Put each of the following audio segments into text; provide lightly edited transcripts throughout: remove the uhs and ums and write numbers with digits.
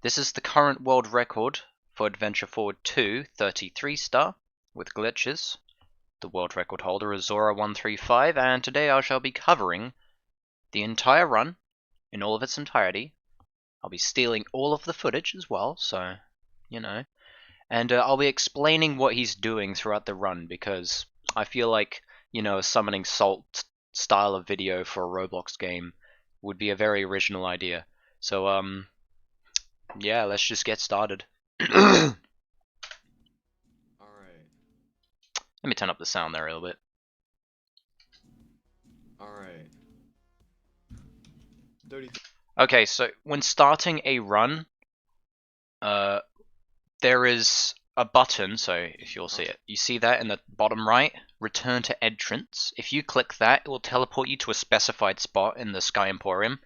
This is the current world record for Adventure Forward 2, 33 star, with glitches. The world record holder is Zora135, and today I shall be covering the entire run in all of its entirety. I'll be stealing all of the footage as well, so, you know. And I'll be explaining what he's doing throughout the run, because I feel like, you know, a summoning salt style of video for a Roblox game would be a very original idea. So, yeah, let's just get started. Alright. Let me turn up the sound there a little bit. Alright. Okay, so when starting a run, there is a button, so if you'll see it, you see that in the bottom right, return to entrance. If you click that, it will teleport you to a specified spot in the Sky Emporium.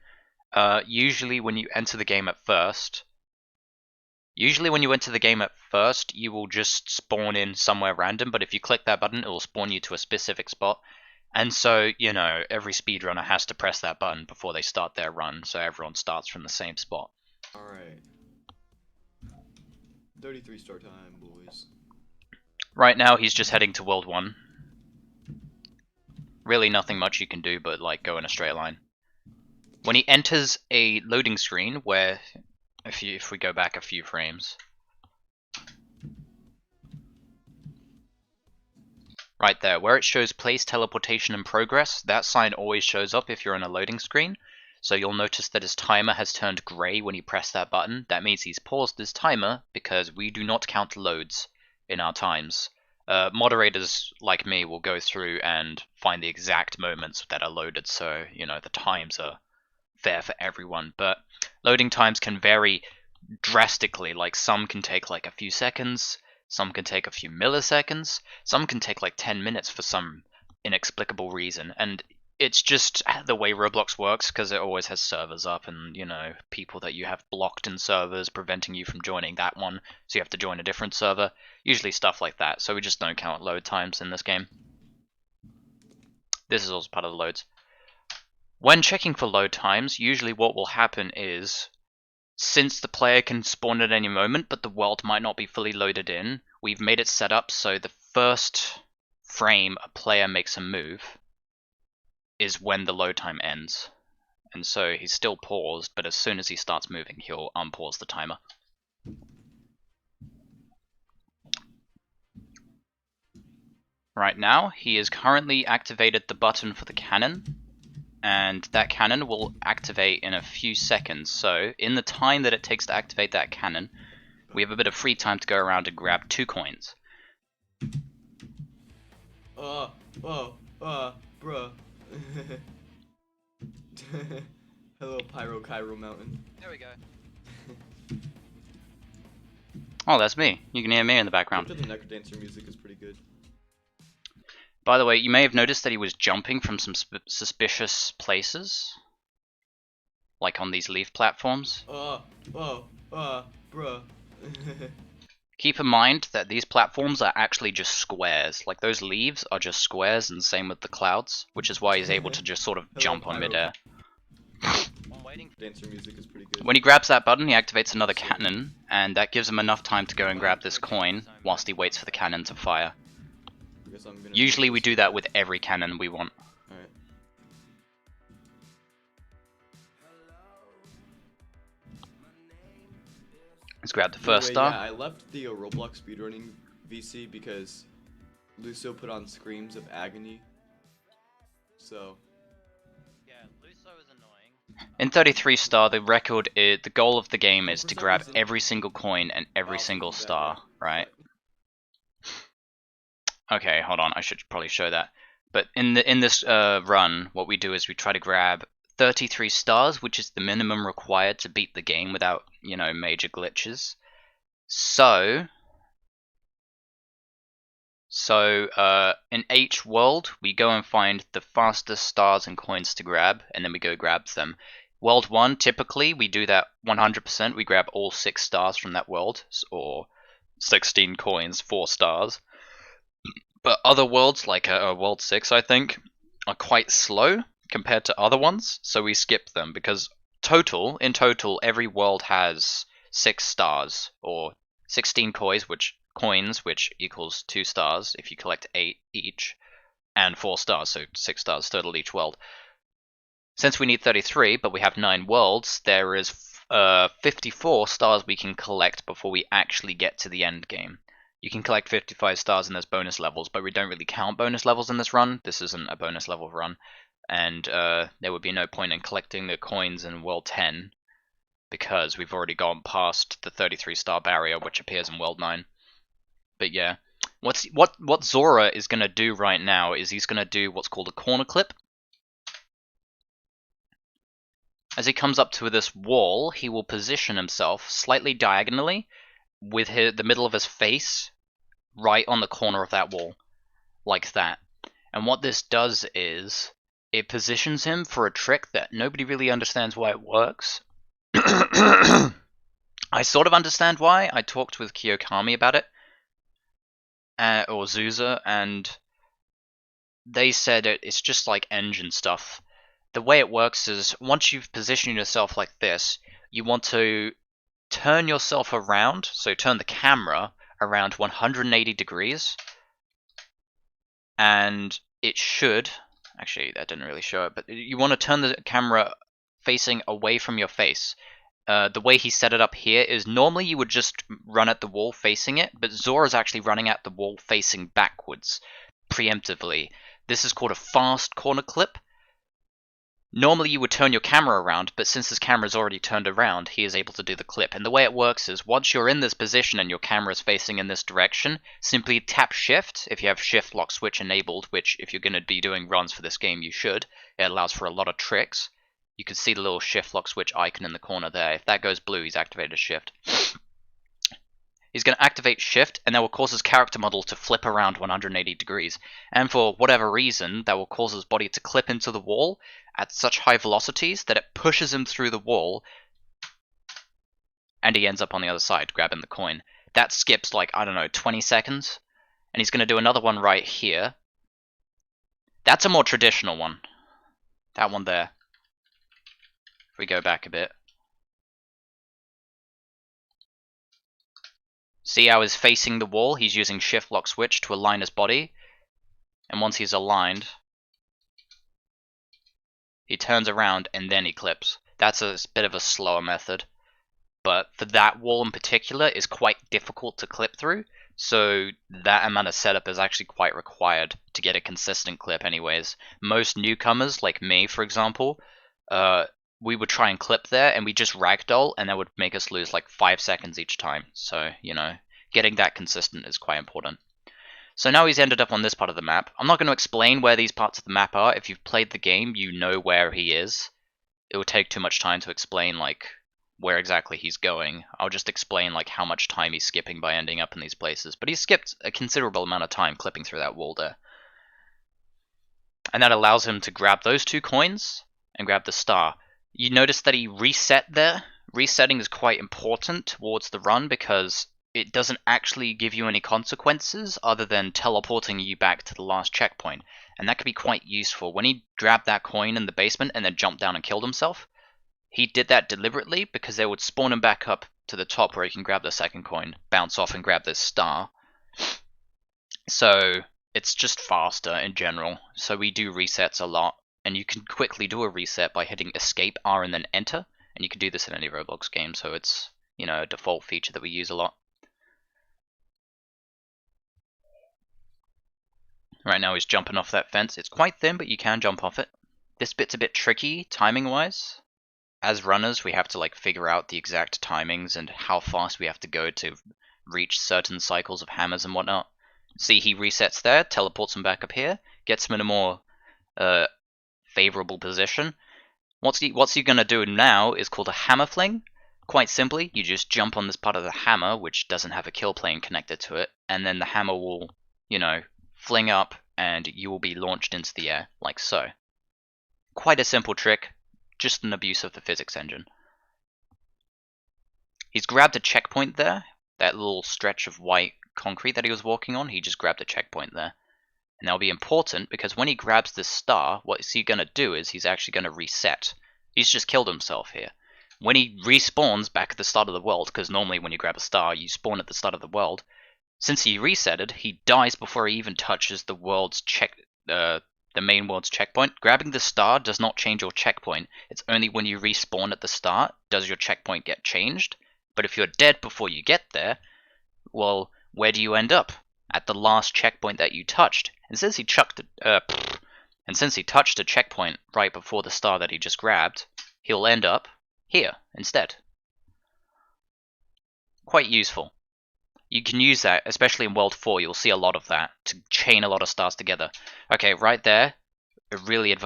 Usually when you enter the game at first, you will just spawn in somewhere random, but if you click that button, it will spawn you to a specific spot. And so, you know, every speedrunner has to press that button before they start their run, so everyone starts from the same spot. Alright. 33 start time, boys. Right now, he's just heading to World 1. Really nothing much you can do but, like, go in a straight line. When he enters a loading screen, where, if we go back a few frames, right there, where it shows place teleportation in progress, that sign always shows up if you're in a loading screen. So you'll notice that his timer has turned grey when he pressed that button. That means he's paused his timer, because we do not count loads in our times. Moderators like me will go through and find the exact moments that are loaded, so, you know, the times are fair for everyone. But loading times can vary drastically. Like, some can take like a few seconds, some can take a few milliseconds, some can take like 10 minutes for some inexplicable reason. And it's just the way Roblox works, because it always has servers up and, you know, people that you have blocked in servers preventing you from joining that one, so you have to join a different server. Usually stuff like that, so we just don't count load times in this game. This is also part of the loads. When checking for load times, usually what will happen is, since the player can spawn at any moment, but the world might not be fully loaded in, we've made it set up so the first frame a player makes a move is when the load time ends. And so he's still paused, but as soon as he starts moving, he'll unpause the timer. Right now, he has currently activated the button for the cannon, and that cannon will activate in a few seconds. So in the time that it takes to activate that cannon, we have a bit of free time to go around and grab 2 coins. Bruh. Hello, Pyro Cairo Mountain. There we go. Oh, that's me. You can hear me in the background. The Necrodancer music is pretty good. By the way, you may have noticed that he was jumping from some suspicious places, like on these leaf platforms. Bruh. Keep in mind that these platforms are actually just squares. Like, those leaves are just squares, and same with the clouds, which is why he's able to just sort of jump on midair. Dancer music is pretty good. When he grabs that button, he activates another cannon, and that gives him enough time to go and grab this coin whilst he waits for the cannon to fire. Usually we do that with every cannon we want. Alright. Let's grab the first star. Yeah, I left the Roblox speedrunning VC because Luso put on screams of agony. So. Yeah, Luso is annoying. In 33 star, the record is, the goal of the game is to grab every single coin and every single star, right? Okay, hold on, I should probably show that. But in this run, what we do is we try to grab 33 stars, which is the minimum required to beat the game without, you know, major glitches. So in each world, we go and find the fastest stars and coins to grab, and then we go grab them. World 1, typically, we do that 100%. We grab all 6 stars from that world, or 16 coins, 4 stars. But other worlds, like World 6, I think, are quite slow compared to other ones, so we skip them, because in total, every world has 6 stars, or 16 coins, which equals 2 stars if you collect 8 each, and 4 stars, so 6 stars total each world. Since we need 33, but we have 9 worlds, there is 54 stars we can collect before we actually get to the end game. You can collect 55 stars and there's bonus levels, but we don't really count bonus levels in this run. This isn't a bonus level run, and there would be no point in collecting the coins in World 10, because we've already gone past the 33 star barrier, which appears in World 9. But yeah, what Zora is going to do right now is he's going to do what's called a corner clip. As he comes up to this wall, he will position himself slightly diagonally with the middle of his face right on the corner of that wall, like that. And what this does is, it positions him for a trick that nobody really understands why it works. I sort of understand why. I talked with Kiyokami about it, or Zuza, and they said it's just like engine stuff. The way it works is, once you've positioned yourself like this, you want to turn yourself around, so turn the camera around 180 degrees, and it should, actually that didn't really show it, but you want to turn the camera facing away from your face. The way he set it up here is, normally you would just run at the wall facing it, but Zora's actually running at the wall facing backwards, preemptively. This is called a fast corner clip. Normally you would turn your camera around, but since his camera is already turned around, he is able to do the clip. And the way it works is, once you're in this position and your camera is facing in this direction, simply tap shift, if you have shift lock switch enabled, which if you're going to be doing runs for this game you should. It allows for a lot of tricks. You can see the little shift lock switch icon in the corner there. If that goes blue, he's activated shift. He's going to activate shift, and that will cause his character model to flip around 180 degrees. And for whatever reason, that will cause his body to clip into the wall at such high velocities that it pushes him through the wall, and he ends up on the other side, grabbing the coin. That skips, like, I don't know, 20 seconds. And he's going to do another one right here. That's a more traditional one. That one there. If we go back a bit. See how he's facing the wall? He's using shift lock switch to align his body. And once he's aligned, he turns around and then he clips. That's a bit of a slower method. But for that wall in particular, is quite difficult to clip through. So that amount of setup is actually quite required to get a consistent clip anyways. Most newcomers, like me for example, we would try and clip there, and we just ragdoll, and that would make us lose like 5 seconds each time. So, you know, getting that consistent is quite important. So now he's ended up on this part of the map. I'm not going to explain where these parts of the map are. If you've played the game, you know where he is. It would take too much time to explain, like, where exactly he's going. I'll just explain, like, how much time he's skipping by ending up in these places. But he's skipped a considerable amount of time clipping through that wall there. And that allows him to grab those 2 coins and grab the star. You notice that he reset there. Resetting is quite important towards the run because it doesn't actually give you any consequences other than teleporting you back to the last checkpoint. And that could be quite useful. When he grabbed that coin in the basement and then jumped down and killed himself, he did that deliberately because they would spawn him back up to the top where he can grab the second coin, bounce off and grab this star. So it's just faster in general. So we do resets a lot. And you can quickly do a reset by hitting escape R and then enter. And you can do this in any Roblox game, so it's, you know, a default feature that we use a lot. Right now he's jumping off that fence. It's quite thin, but you can jump off it. This bit's a bit tricky, timing-wise. As runners, we have to, like, figure out the exact timings and how fast we have to go to reach certain cycles of hammers and whatnot. See, he resets there, teleports him back up here, gets him in a more favorable position. What's he gonna do now is called a hammer fling. Quite simply, you just jump on this part of the hammer, which doesn't have a kill plane connected to it, and then the hammer will, you know, fling up, and you will be launched into the air, like so. Quite a simple trick, just an abuse of the physics engine. He's grabbed a checkpoint there, that little stretch of white concrete that he was walking on, he just grabbed a checkpoint there. And that'll be important because when he grabs this star, what is he going to do is he's actually going to reset. He's just killed himself here. when he respawns back at the start of the world, because normally when you grab a star, you spawn at the start of the world. Since he resetted, he dies before he even touches the main world's checkpoint. Grabbing the star does not change your checkpoint. It's only when you respawn at the start does your checkpoint get changed. But if you're dead before you get there, well, where do you end up? At the last checkpoint that you touched. And since he touched a checkpoint right before the star that he just grabbed, he'll end up here instead. Quite useful. You can use that, especially in World 4, you'll see a lot of that, to chain a lot of stars together. Okay, right there,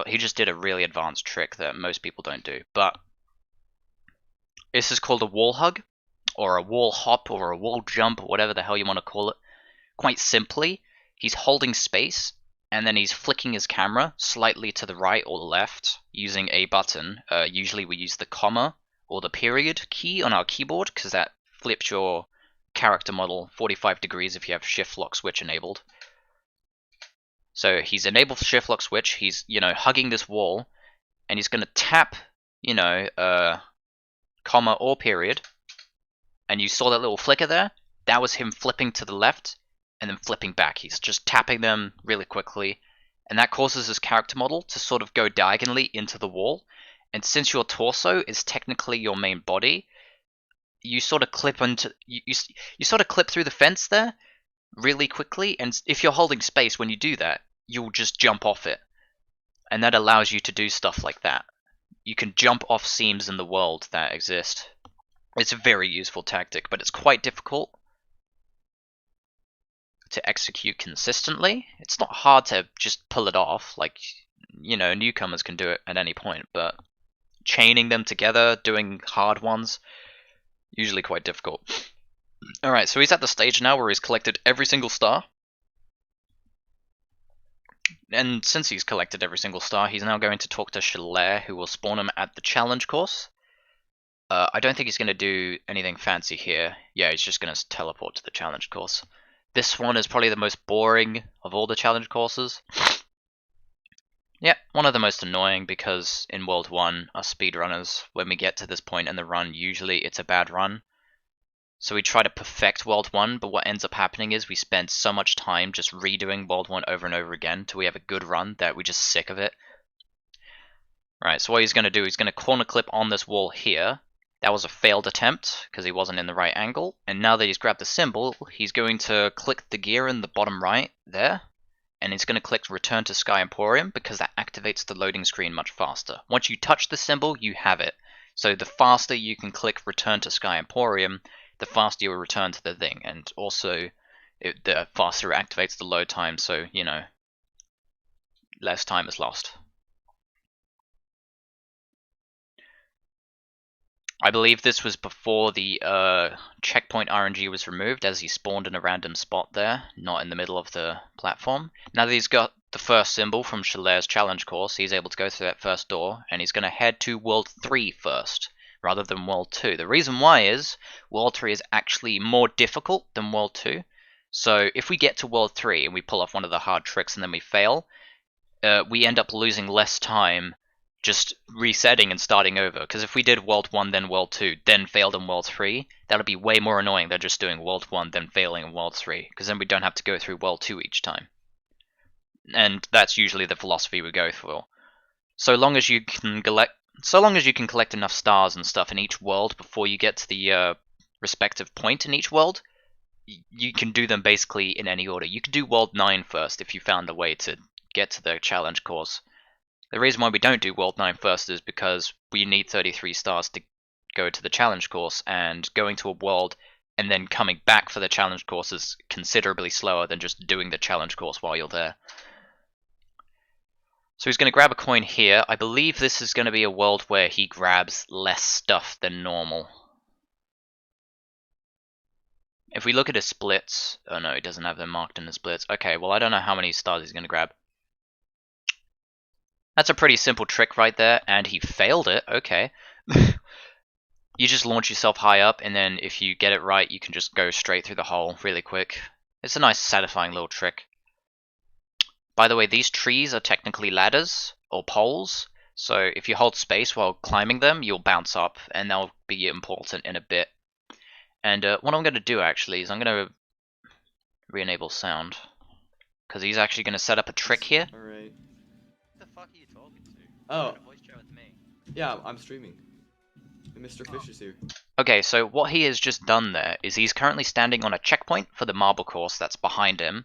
he just did a really advanced trick that most people don't do. But this is called a wall hug, or a wall hop, or a wall jump, or whatever the hell you want to call it. Quite simply, he's holding space, and then he's flicking his camera slightly to the right or the left, using a button. Usually we use the comma or the period key on our keyboard, because that flips your character model 45 degrees if you have shift lock switch enabled. So he's enabled shift lock switch, he's, hugging this wall, and he's going to tap, comma or period, and you saw that little flicker there? That was him flipping to the left, and then flipping back. He's just tapping them really quickly, and that causes his character model to sort of go diagonally into the wall, and since your torso is technically your main body, you sort of clip through the fence there really quickly, and if you're holding space when you do that, you'll just jump off it. And that allows you to do stuff like that. You can jump off seams in the world that exist. It's a very useful tactic, but it's quite difficult to execute consistently. It's not hard to just pull it off, like, newcomers can do it at any point, but chaining them together, doing hard ones, usually quite difficult. Alright, so he's at the stage now where he's collected every single star. And since he's collected every single star, he's now going to talk to Chalet, who will spawn him at the challenge course. I don't think he's going to do anything fancy here. Yeah, he's just going to teleport to the challenge course. This one is probably the most boring of all the challenge courses. Yeah, one of the most annoying, because in World 1, us speedrunners, when we get to this point in the run, usually it's a bad run. So we try to perfect World 1, but what ends up happening is we spend so much time just redoing World 1 over and over again till we have a good run that we're just sick of it. Right, so what he's going to do, he's going to corner clip on this wall here. That was a failed attempt, because he wasn't in the right angle. And now that he's grabbed the symbol, he's going to click the gear in the bottom right there. And he's going to click Return to Sky Emporium, because that activates the loading screen much faster. Once you touch the symbol, you have it. So the faster you can click Return to Sky Emporium, the faster you'll return to the thing. And also, the faster it activates the load time, so, less time is lost. I believe this was before the checkpoint RNG was removed, as he spawned in a random spot there, not in the middle of the platform. Now that he's got the first symbol from Chalet's challenge course, he's able to go through that first door, and he's going to head to World 3 first, rather than World 2. The reason why is, World 3 is actually more difficult than World 2. So if we get to World 3 and we pull off one of the hard tricks and then we fail, we end up losing less time just resetting and starting over, because if we did World 1 then World 2 then failed in World 3, that would be way more annoying than just doing World 1 then failing in World 3, because then we don't have to go through World 2 each time. And that's usually the philosophy we go for. So long as you can collect enough stars and stuff in each world before you get to the respective point in each world, you can do them basically in any order. You could do World 9 first if you found a way to get to the challenge course. The reason why we don't do World 9 first is because we need 33 stars to go to the challenge course, and going to a world and then coming back for the challenge course is considerably slower than just doing the challenge course while you're there. So he's going to grab a coin here. I believe this is going to be a world where he grabs less stuff than normal. If we look at his splits... Oh no, he doesn't have them marked in the splits. Okay, well I don't know how many stars he's going to grab. That's a pretty simple trick right there, and he failed it, okay. You just launch yourself high up, and then if you get it right, you can just go straight through the hole really quick. It's a nice, satisfying little trick. By the way, these trees are technically ladders, or poles, So if you hold space while climbing them, you'll bounce up, and that'll be important in a bit. And what I'm going to do actually is I'm going to re-enable sound, because he's actually going to set up a trick here. Alright. What the fuck are you talking to? Oh. You're voice chat with me. Yeah, I'm streaming. And Mr. Fish is here. Okay, so what he has just done there is he's currently standing on a checkpoint for the marble course that's behind him,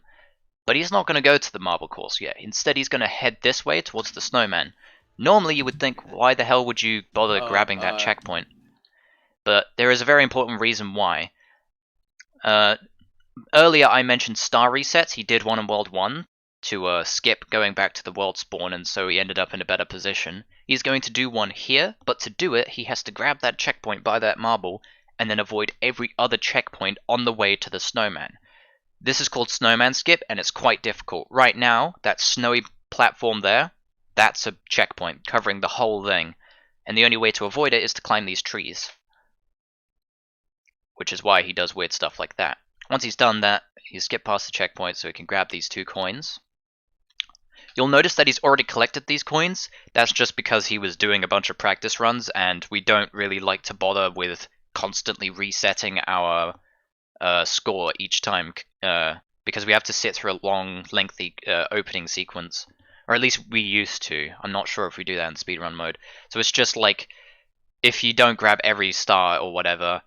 but he's not going to go to the marble course yet. Instead, he's going to head this way towards the snowman. Normally, you would think, why the hell would you bother grabbing that checkpoint? But there is a very important reason why. Earlier I mentioned star resets. He did one in World 1 to skip going back to the world spawn, and so he ended up in a better position. He's going to do one here, but to do it, he has to grab that checkpoint by that marble, and then avoid every other checkpoint on the way to the snowman. This is called Snowman Skip, and it's quite difficult. Right now, that snowy platform there, that's a checkpoint covering the whole thing, and the only way to avoid it is to climb these trees. Which is why he does weird stuff like that. Once he's done that, he's skipped past the checkpoint so he can grab these 2 coins. You'll notice that he's already collected these coins. That's just because he was doing a bunch of practice runs, and we don't really like to bother with constantly resetting our score each time, because we have to sit through a long, lengthy opening sequence. Or at least we used to. I'm not sure if we do that in speedrun mode. So it's just like, if you don't grab every star or whatever,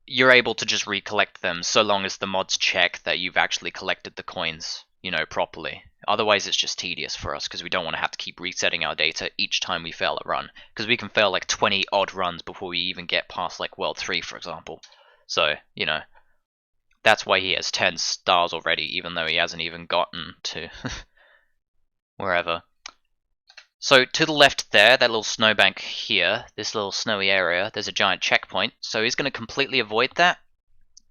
you're able to just recollect them so long as the mods check that you've actually collected the coins, properly. Otherwise it's just tedious for us, because we don't want to have to keep resetting our data each time we fail a run. Because we can fail like 20 odd runs before we even get past like World 3, for example. So, that's why he has 10 stars already, even though he hasn't even gotten to wherever. So to the left there, that little snowbank here, this little snowy area, there's a giant checkpoint. So he's going to completely avoid that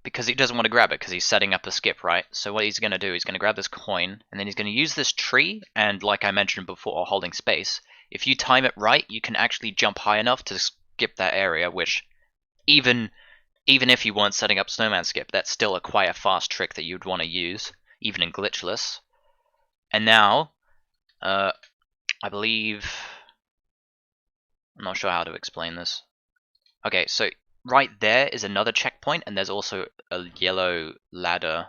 because he doesn't want to grab it because he's setting up a skip, right? So what he's going to do, he's going to grab this coin, and then he's going to use this tree, and like I mentioned before, holding space. If you time it right, you can actually jump high enough to skip that area, which even if you weren't setting up Snowman Skip, that's still quite a fast trick that you'd want to use, even in glitchless. And now, I believe... I'm not sure how to explain this. Okay, so right there is another checkpoint, and there's also a yellow ladder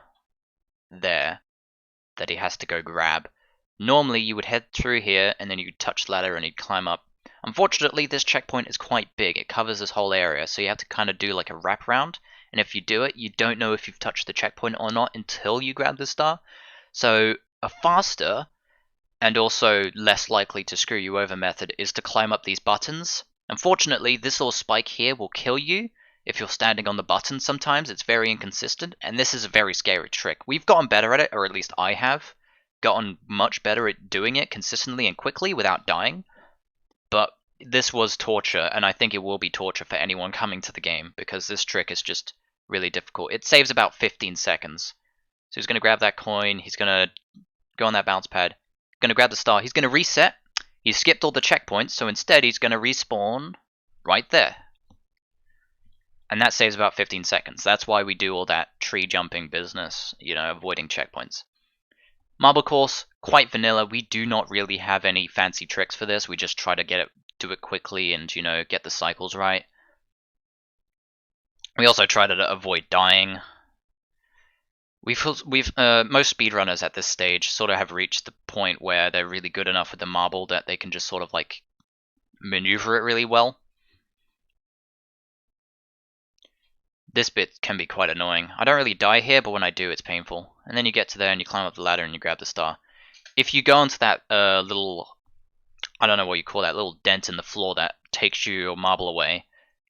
there that he has to go grab. Normally, you would head through here, and then you'd touch the ladder and you'd climb up. Unfortunately, this checkpoint is quite big. It covers this whole area, so you have to kind of do like a wraparound. And if you do it, you don't know if you've touched the checkpoint or not until you grab the star. So a faster and also less likely to screw you over method is to climb up these buttons. Unfortunately, this little spike here will kill you if you're standing on the button sometimes. It's very inconsistent, and this is a very scary trick. We've gotten better at it, or at least I have gotten much better at doing it consistently and quickly without dying. But this was torture, and I think it will be torture for anyone coming to the game, because this trick is just really difficult. It saves about 15 seconds. So he's going to grab that coin, he's going to go on that bounce pad, going to grab the star, he's going to reset. He skipped all the checkpoints, so instead he's going to respawn right there. And that saves about 15 seconds. That's why we do all that tree jumping business, avoiding checkpoints. Marble course, quite vanilla. We do not really have any fancy tricks for this. We just try to do it quickly and, get the cycles right. We also try to avoid dying. Most speedrunners at this stage sort of have reached the point where they're really good enough with the marble that they can just sort of like maneuver it really well. This bit can be quite annoying. I don't really die here, but when I do, it's painful. And then you get to there and you climb up the ladder and you grab the star. If you go into that little, I don't know what you call that, little dent in the floor that takes your marble away,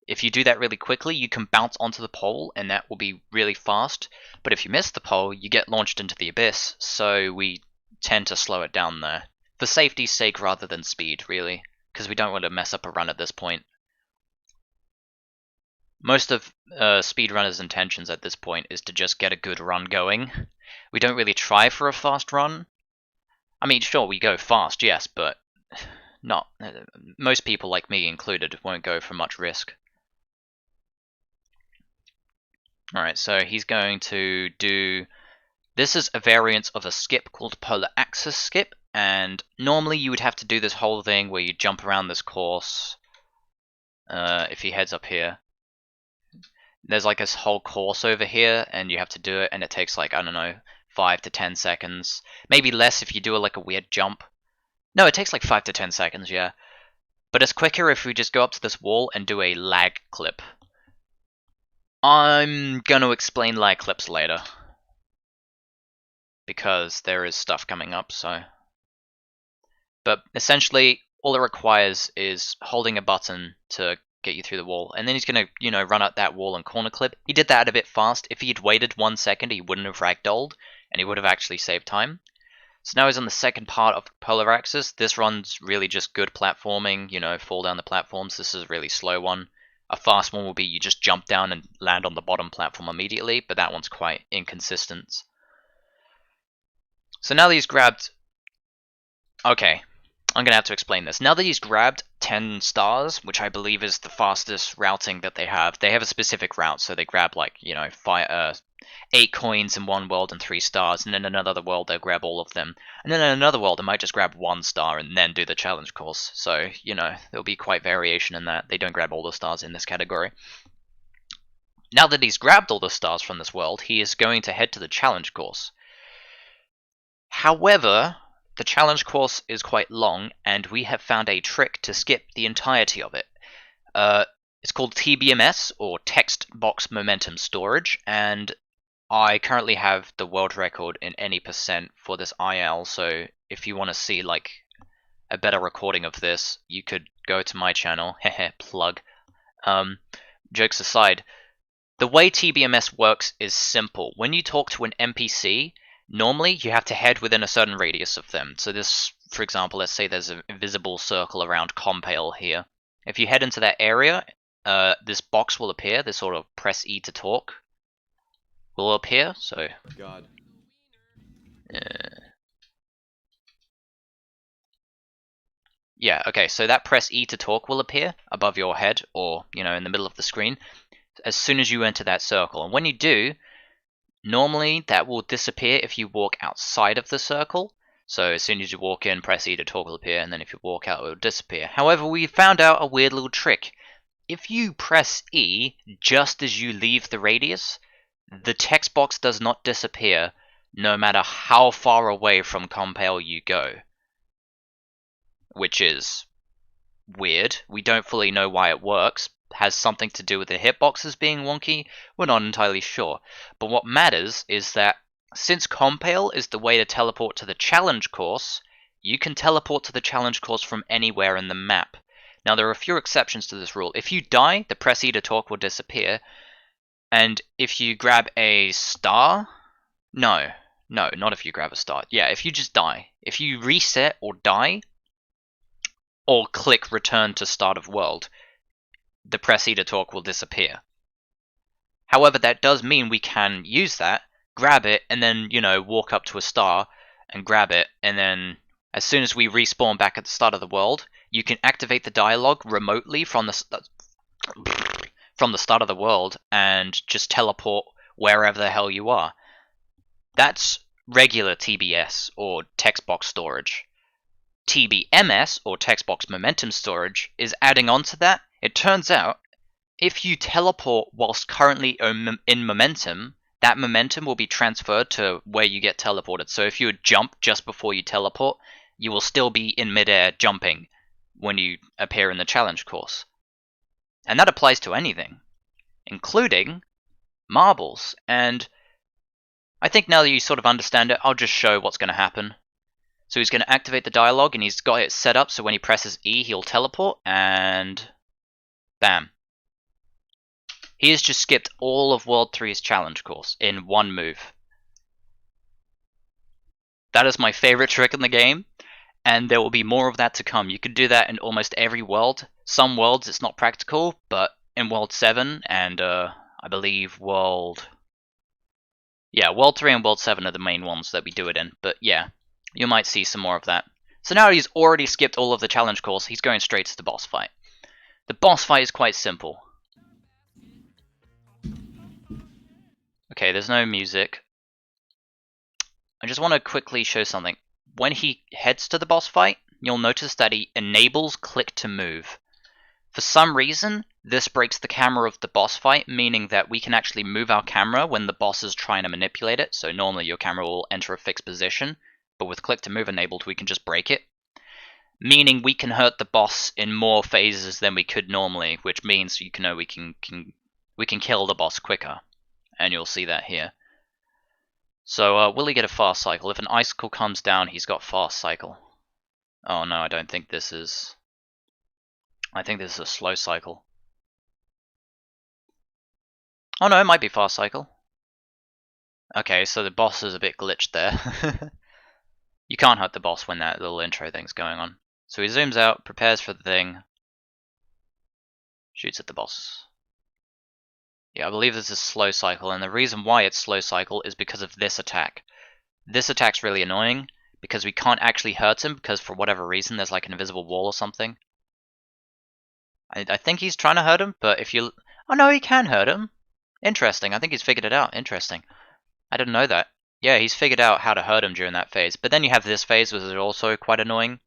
if you do that really quickly, you can bounce onto the pole, and that will be really fast. But if you miss the pole, you get launched into the abyss, so we tend to slow it down there. For safety's sake rather than speed, really, because we don't want to mess up a run at this point. Most of speedrunners' intentions at this point is to just get a good run going. We don't really try for a fast run. I mean, sure, we go fast, yes, but not. Most people, like me included, won't go for much risk. Alright, so he's going to do... This is a variant of a skip called Polar Axis Skip, and normally you would have to do this whole thing where you jump around this course. If he heads up here, there's like this whole course over here, and you have to do it, and it takes like, I don't know, 5 to 10 seconds. Maybe less if you do like a weird jump. No, it takes like 5 to 10 seconds, yeah. But it's quicker if we just go up to this wall and do a lag clip. I'm gonna explain lag clips later, because there is stuff coming up, so. But essentially, all it requires is holding a button to get you through the wall, and then he's gonna, run up that wall and corner clip. He did that a bit fast. If he'd waited 1 second, he wouldn't have ragdolled, and he would have actually saved time. So now he's on the second part of Polar Axis. This run's really just good platforming, fall down the platforms. This is a really slow one. A fast one will be you just jump down and land on the bottom platform immediately, but that one's quite inconsistent. So now that he's grabbed... Okay, I'm going to have to explain this. Now that he's grabbed 10 stars, which I believe is the fastest routing that they have a specific route, so they grab like, 8 coins in one world and 3 stars, and in another world they'll grab all of them. And then in another world they might just grab 1 star and then do the challenge course. So, there'll be quite variation in that. They don't grab all the stars in this category. Now that he's grabbed all the stars from this world, he is going to head to the challenge course. However, the challenge course is quite long, and we have found a trick to skip the entirety of it. It's called TBMS, or Text Box Momentum Storage, and I currently have the world record in any percent for this IL, so if you want to see like a better recording of this, you could go to my channel, hehe, plug. Jokes aside, the way TBMS works is simple. When you talk to an NPC, normally you have to head within a certain radius of them. So this, for example, let's say there's an invisible circle around Compale here. If you head into that area, this box will appear, this sort of press E to talk will appear, so... God. Yeah, okay, so that press E to talk will appear above your head, or, in the middle of the screen, as soon as you enter that circle. And when you do, normally that will disappear if you walk outside of the circle. So as soon as you walk in, press E to talk will appear, and then if you walk out, it will disappear. However, we found out a weird little trick. If you press E just as you leave the radius, the text box does not disappear no matter how far away from Compale you go. Which is weird. We don't fully know why it works. Has something to do with the hitboxes being wonky? We're not entirely sure. But what matters is that since Compale is the way to teleport to the challenge course, you can teleport to the challenge course from anywhere in the map. Now there are a few exceptions to this rule. If you die, the press E to talk will disappear. And if you grab a star... No, not if you grab a star. Yeah, if you just die. If you reset or die, or click return to start of world, the press E to talk will disappear. However, that does mean we can use that, grab it, and then, walk up to a star and grab it, and then as soon as we respawn back at the start of the world, you can activate the dialogue remotely from the start of the world and just teleport wherever the hell you are. That's regular TBS, or text box storage. TBMS, or text box momentum storage, is adding on to that. It turns out, if you teleport whilst currently in momentum, that momentum will be transferred to where you get teleported. So if you jump just before you teleport, you will still be in midair jumping when you appear in the challenge course. And that applies to anything, including marbles. And I think now that you sort of understand it, I'll just show what's going to happen. So he's going to activate the dialogue, and he's got it set up so when he presses E, he'll teleport, and bam. He has just skipped all of World 3's challenge course in one move. That is my favorite trick in the game, and there will be more of that to come. You can do that in almost every world. Some worlds it's not practical, but in World 7 and I believe World 3 and World 7 are the main ones that we do it in, but yeah. You might see some more of that. So now he's already skipped all of the challenge course, he's going straight to the boss fight. The boss fight is quite simple. Okay, there's no music. I just want to quickly show something. when he heads to the boss fight, you'll notice that he enables click to move. For some reason, this breaks the camera of the boss fight, meaning that we can actually move our camera when the boss is trying to manipulate it. So normally your camera will enter a fixed position, but with click to move enabled, we can just break it. Meaning we can hurt the boss in more phases than we could normally, which means we can kill the boss quicker, and you'll see that here. So will he get a fast cycle? If an icicle comes down, he's got fast cycle. Oh no, I don't think this is. I think this is a slow cycle. Oh no, it might be fast cycle. Okay, so the boss is a bit glitched there. You can't hurt the boss when that little intro thing's going on. So he zooms out, prepares for the thing, shoots at the boss. Yeah, I believe this is slow cycle, and the reason why it's slow cycle is because of this attack. This attack's really annoying, because we can't actually hurt him, because for whatever reason there's like an invisible wall or something. I think he's trying to hurt him, but if you... Oh no, he can hurt him! Interesting, I think he's figured it out. Interesting. I didn't know that. Yeah, he's figured out how to hurt him during that phase. But then you have this phase, which is also quite annoying.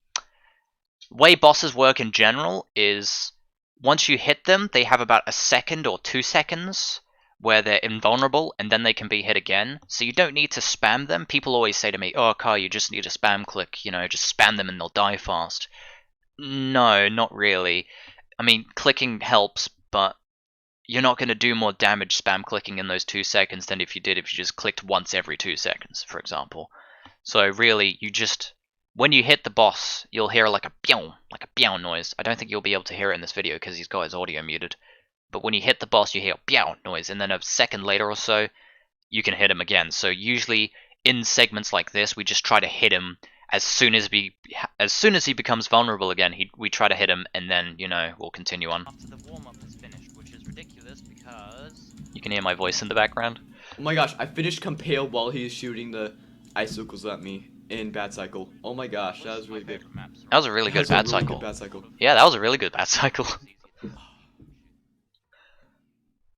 The way bosses work in general is, once you hit them, they have about a second or 2 seconds where they're invulnerable, and then they can be hit again. So you don't need to spam them. People always say to me, oh, Kai, you just need to spam click, just spam them and they'll die fast. No, not really. I mean, clicking helps, but you're not going to do more damage spam clicking in those 2 seconds than if you did if you just clicked once every 2 seconds, for example. So really, when you hit the boss, you'll hear like a pew noise. I don't think you'll be able to hear it in this video because he's got his audio muted. But when you hit the boss, you hear a pew noise, and then a second later or so, you can hit him again. So usually in segments like this, we just try to hit him as soon as he becomes vulnerable again. We try to hit him, and then we'll continue on. After the warm-up is finished, which is ridiculous because you can hear my voice in the background. Oh my gosh, I finished Compale while he's shooting the icicles at me in Bad Cycle. Oh my gosh, that was really good. That was a really good Bad Cycle. Yeah, that was a really good Bad Cycle.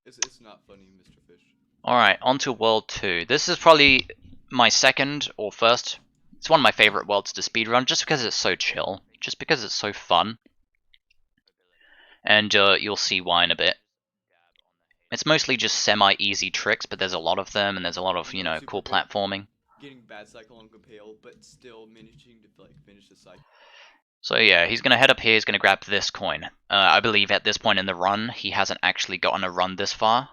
It's not funny, Mr. Fish. Alright, on to World 2. This is probably my second or first. It's one of my favorite worlds to speedrun, just because it's so chill. Just because it's so fun. And you'll see why in a bit. It's mostly just semi-easy tricks, but there's a lot of them, and there's a lot of, cool platforming. Getting Bad Cycle on Compale, but still managing to finish the cycle. So yeah, he's going to head up here, he's going to grab this coin. I believe at this point in the run, he hasn't actually gotten a run this far.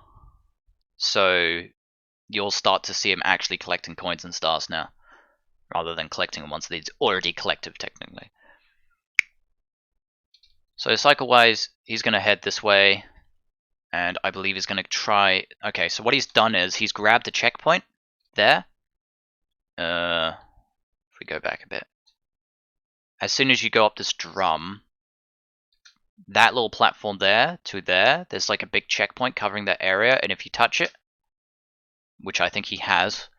So you'll start to see him actually collecting coins and stars now, rather than collecting ones that he's already collected, technically. So cycle-wise, he's going to head this way, and I believe he's going to try... Okay, so what he's done is, he's grabbed a checkpoint there. If we go back a bit. As soon as you go up this drum, that little platform there to there, there's like a big checkpoint covering that area, and if you touch it, which I think he has,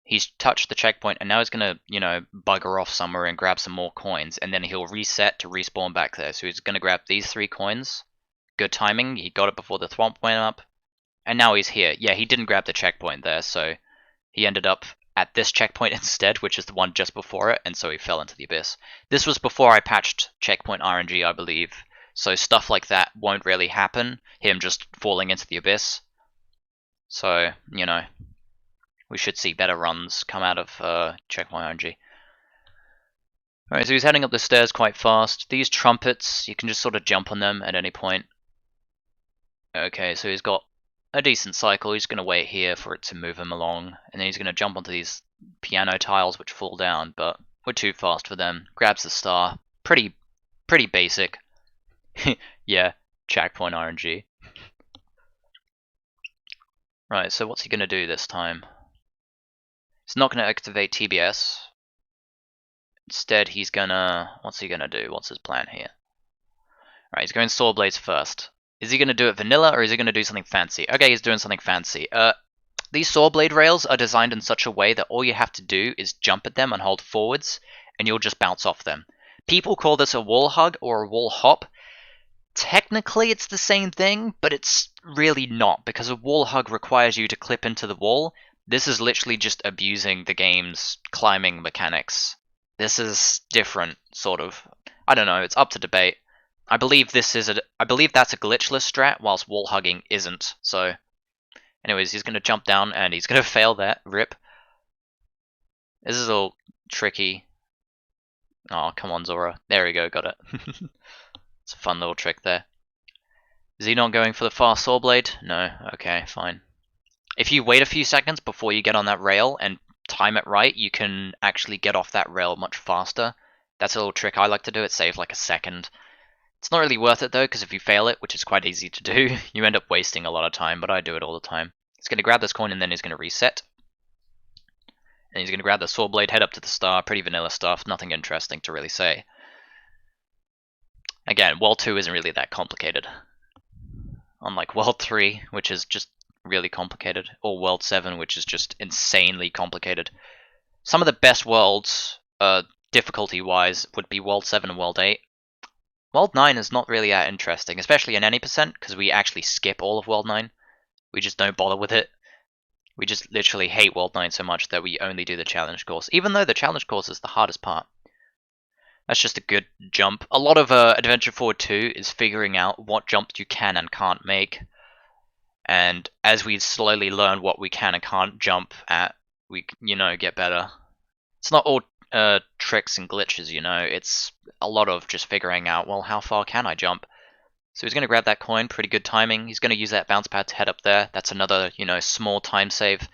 he's touched the checkpoint, and now he's gonna, bugger off somewhere and grab some more coins, and then he'll reset to respawn back there. So he's gonna grab these 3 coins. Good timing, he got it before the thwomp went up, and now he's here. Yeah, he didn't grab the checkpoint there, so he ended up at this checkpoint instead, which is the one just before it, and so he fell into the abyss. This was before I patched checkpoint RNG, I believe, so stuff like that won't really happen, him just falling into the abyss. So, we should see better runs come out of checkpoint RNG. Alright, so he's heading up the stairs quite fast. These trumpets, you can just sort of jump on them at any point. Okay, so he's got a decent cycle. He's going to wait here for it to move him along, and then he's going to jump onto these piano tiles which fall down, but we're too fast for them. Grabs the star. Pretty basic. Yeah, checkpoint RNG. Right, so what's he going to do this time? He's not going to activate TBS. Instead, he's going to... What's he going to do? What's his plan here? Right, he's going Sword Blades first. Is he going to do it vanilla, or is he going to do something fancy? Okay, he's doing something fancy. These Sword Blade rails are designed in such a way that all you have to do is jump at them and hold forwards, and you'll just bounce off them. People call this a wall hug or a wall hop. Technically, it's the same thing, but it's really not, because a wall hug requires you to clip into the wall, This is literally just abusing the game's climbing mechanics. This is different, sort of. I don't know, it's up to debate. I believe that's a glitchless strat, whilst wall hugging isn't. So, anyways, he's gonna jump down and he's gonna fail that. Rip. This is all tricky. Oh, come on, Zora. There we go, got it. It's a fun little trick there. Is he not going for the fast saw blade? No. Okay, fine. If you wait a few seconds before you get on that rail and time it right, you can actually get off that rail much faster. That's a little trick I like to do. It saves like a second. It's not really worth it though, because if you fail it, which is quite easy to do, you end up wasting a lot of time, but I do it all the time. He's going to grab this coin and then he's going to reset. And he's going to grab the saw blade, head up to the star, pretty vanilla stuff, nothing interesting to really say. Again, World 2 isn't really that complicated. Unlike World 3, which is just really complicated, or World 7, which is just insanely complicated. Some of the best worlds, difficulty-wise, would be World 7 and World 8. World 9 is not really that interesting, especially in any percent, because we actually skip all of World 9. We just don't bother with it. We just literally hate World 9 so much that we only do the challenge course, even though the challenge course is the hardest part. That's just a good jump. A lot of Adventure Forward 2 is figuring out what jumps you can and can't make. And as we slowly learn what we can and can't jump at, we, get better. It's not all tricks and glitches, it's a lot of just figuring out, well, how far can I jump? So he's going to grab that coin, pretty good timing. He's going to use that bounce pad to head up there. That's another, small time save.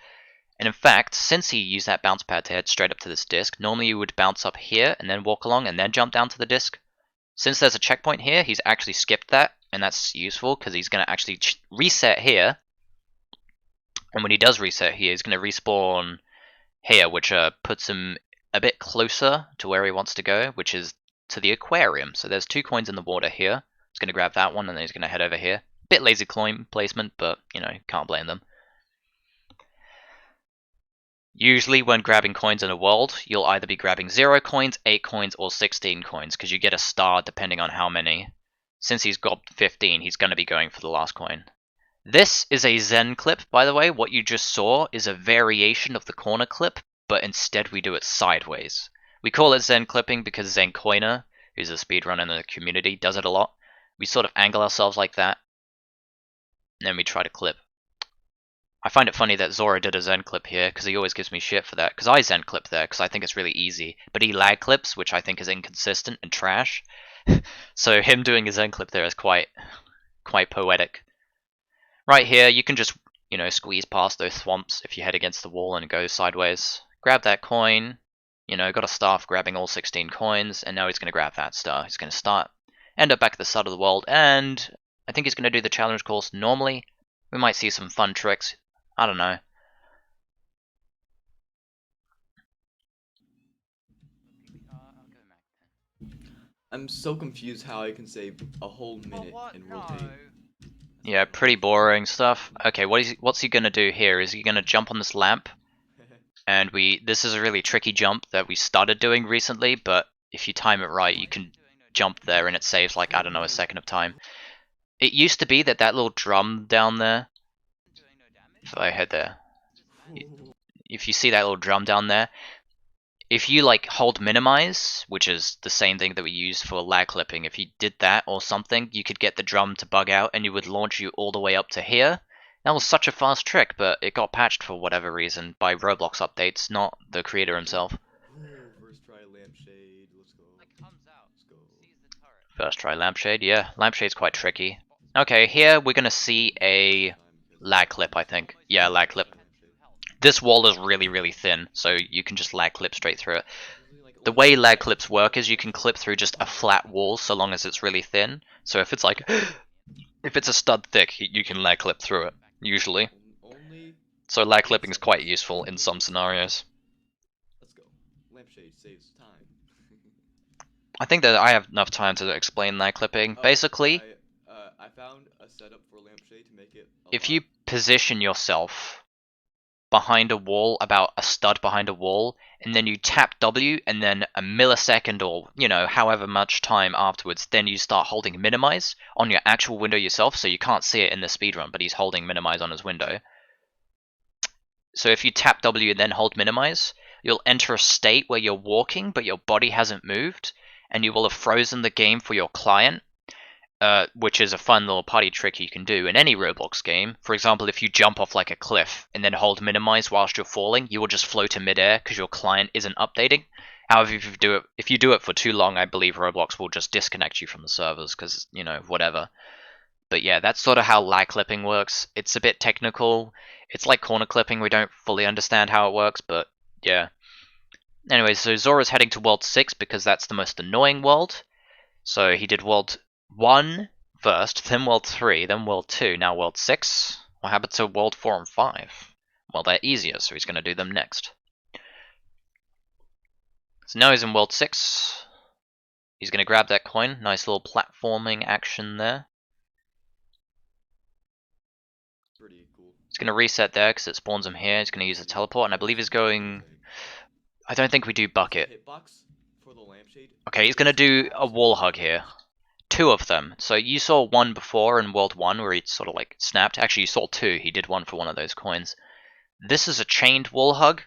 And in fact, since he used that bounce pad to head straight up to this disc, normally you would bounce up here and then walk along and then jump down to the disc. Since there's a checkpoint here, he's actually skipped that, and that's useful because he's going to actually reset here. And when he does reset here, he's going to respawn here, which puts him a bit closer to where he wants to go, which is to the aquarium. So there's 2 coins in the water here. He's going to grab that one, and then he's going to head over here. Bit lazy coin placement, but, can't blame them. Usually when grabbing coins in a world, you'll either be grabbing 0 coins, 8 coins, or 16 coins, because you get a star depending on how many. Since he's got 15, he's going to be going for the last coin. This is a Zen Clip, by the way. What you just saw is a variation of the corner clip, but instead we do it sideways. We call it Zen Clipping because Zen Coiner, who's a speedrunner in the community, does it a lot. We sort of angle ourselves like that, and then we try to clip. I find it funny that Zora did a Zen Clip here, because he always gives me shit for that, because I Zen Clip there, because I think it's really easy, but he lag clips, which I think is inconsistent and trash. So him doing a Zen Clip there is quite poetic. Right here, you can just, squeeze past those swamps if you head against the wall and go sideways. Grab that coin, got a star for grabbing all 16 coins, and now he's going to grab that star. He's going to end up back at the start of the world, and I think he's going to do the challenge course normally. We might see some fun tricks. I don't know. I'm so confused how I can save a whole minute in World 8. Yeah, pretty boring stuff. Okay, what's he gonna do here? Is he gonna jump on this lamp? And this is a really tricky jump that we started doing recently, but if you time it right, you can jump there and it saves like, I don't know, a second of time. It used to be that little drum down there, if I head there, if you see that little drum down there, if you like hold minimize, which is the same thing that we use for lag clipping, if you did that or something, you could get the drum to bug out and it would launch you all the way up to here. That was such a fast trick, but it got patched for whatever reason by Roblox updates, not the creator himself. First try lampshade, let's go. First try lampshade, yeah, lampshade's quite tricky. Okay, here we're gonna see a lag clip, I think. Yeah, lag clip. This wall is really, really thin, so you can just lag clip straight through it. The way lag clips work is you can clip through just a flat wall so long as it's really thin. So if it's like, if it's a stud thick, you can lag clip through it, usually. So lag clipping is quite useful in some scenarios. Let's go. Lampshade saves time. I think that I have enough time to explain lag clipping. Basically, I found a setup for lampshade to make it if you position yourself behind a wall, about a stud behind a wall, and then you tap W, and then a millisecond or, however much time afterwards, then you start holding minimize on your actual window yourself, so you can't see it in the speedrun, but he's holding minimize on his window. So if you tap W and then hold minimize, you'll enter a state where you're walking but your body hasn't moved, and you will have frozen the game for your client, which is a fun little party trick you can do in any Roblox game. For example, if you jump off like a cliff and then hold minimize whilst you're falling, you will just float in midair because your client isn't updating. However, if you do it for too long, I believe Roblox will just disconnect you from the servers because, you know, whatever. But yeah, that's sort of how lag clipping works. It's a bit technical. It's like corner clipping. We don't fully understand how it works, but yeah. Anyway, so Zora's heading to World 6 because that's the most annoying world. So he did World 1 first, then World 3, then World 2, now World 6. What happened to World 4 and 5? Well, they're easier, so he's going to do them next. So now he's in World 6. He's going to grab that coin. Nice little platforming action there. Pretty cool. He's going to reset there because it spawns him here. He's going to use the teleport, and I believe he's going... I don't think we do bucket. Okay, he's going to do a wall hug here. 2 of them. So you saw 1 before in World 1 where he sort of like snapped. Actually, you saw 2. He did 1 for one of those coins. This is a chained wall hug.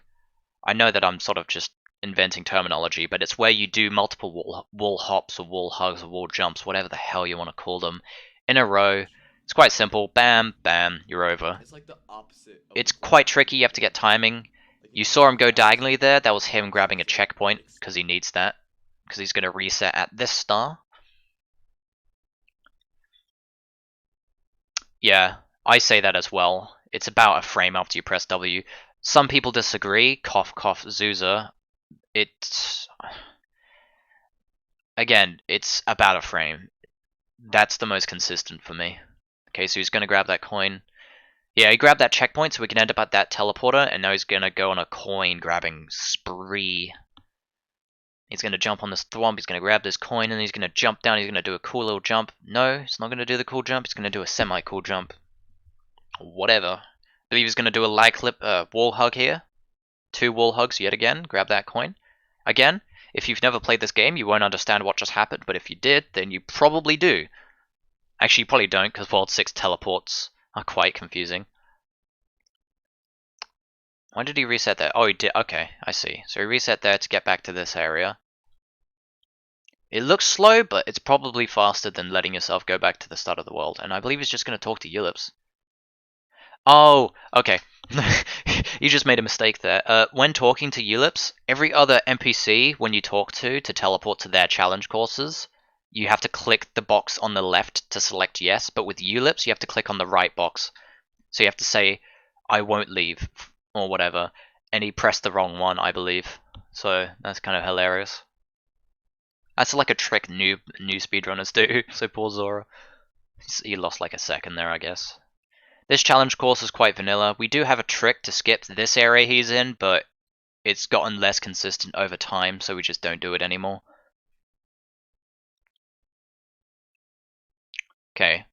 I know that I'm sort of just inventing terminology, but it's where you do multiple wall hops or wall hugs or wall jumps, whatever the hell you want to call them, in a row. It's quite simple. Bam, bam, you're over. It's like the opposite. It's quite tricky. You have to get timing. You saw him go diagonally there. That was him grabbing a checkpoint because he needs that. Because he's going to reset at this star. Yeah, I say that as well. It's about a frame after you press W. Some people disagree. Cough, cough, Zuza. It's... Again, it's about a frame. That's the most consistent for me. Okay, so he's going to grab that coin. Yeah, he grabbed that checkpoint, so we can end up at that teleporter, and now he's going to go on a coin-grabbing spree. He's going to jump on this thwomp, he's going to grab this coin, and he's going to jump down, he's going to do a cool little jump. No, he's not going to do the cool jump, he's going to do a semi-cool jump. Whatever. I believe he's going to do a lag clip, wall hug here. 2 wall hugs yet again, grab that coin. Again, if you've never played this game, you won't understand what just happened, but if you did, then you probably do. Actually, you probably don't, because World 6 teleports are quite confusing. Why did he reset there? Oh, he did. Okay, I see. So he reset there to get back to this area. It looks slow, but it's probably faster than letting yourself go back to the start of the world. And I believe he's just going to talk to Ulips. Oh, okay. You just made a mistake there. When talking to Ulips, every other NPC when you talk to teleport to their challenge courses, you have to click the box on the left to select yes, but with Ulips, you have to click on the right box. So you have to say, I won't leave, or whatever. And he pressed the wrong one, I believe. So that's kind of hilarious. That's like a trick new speedrunners do, so poor Zora. He lost like a second there, I guess. This challenge course is quite vanilla. We do have a trick to skip this area he's in, but it's gotten less consistent over time, so we just don't do it anymore. Okay.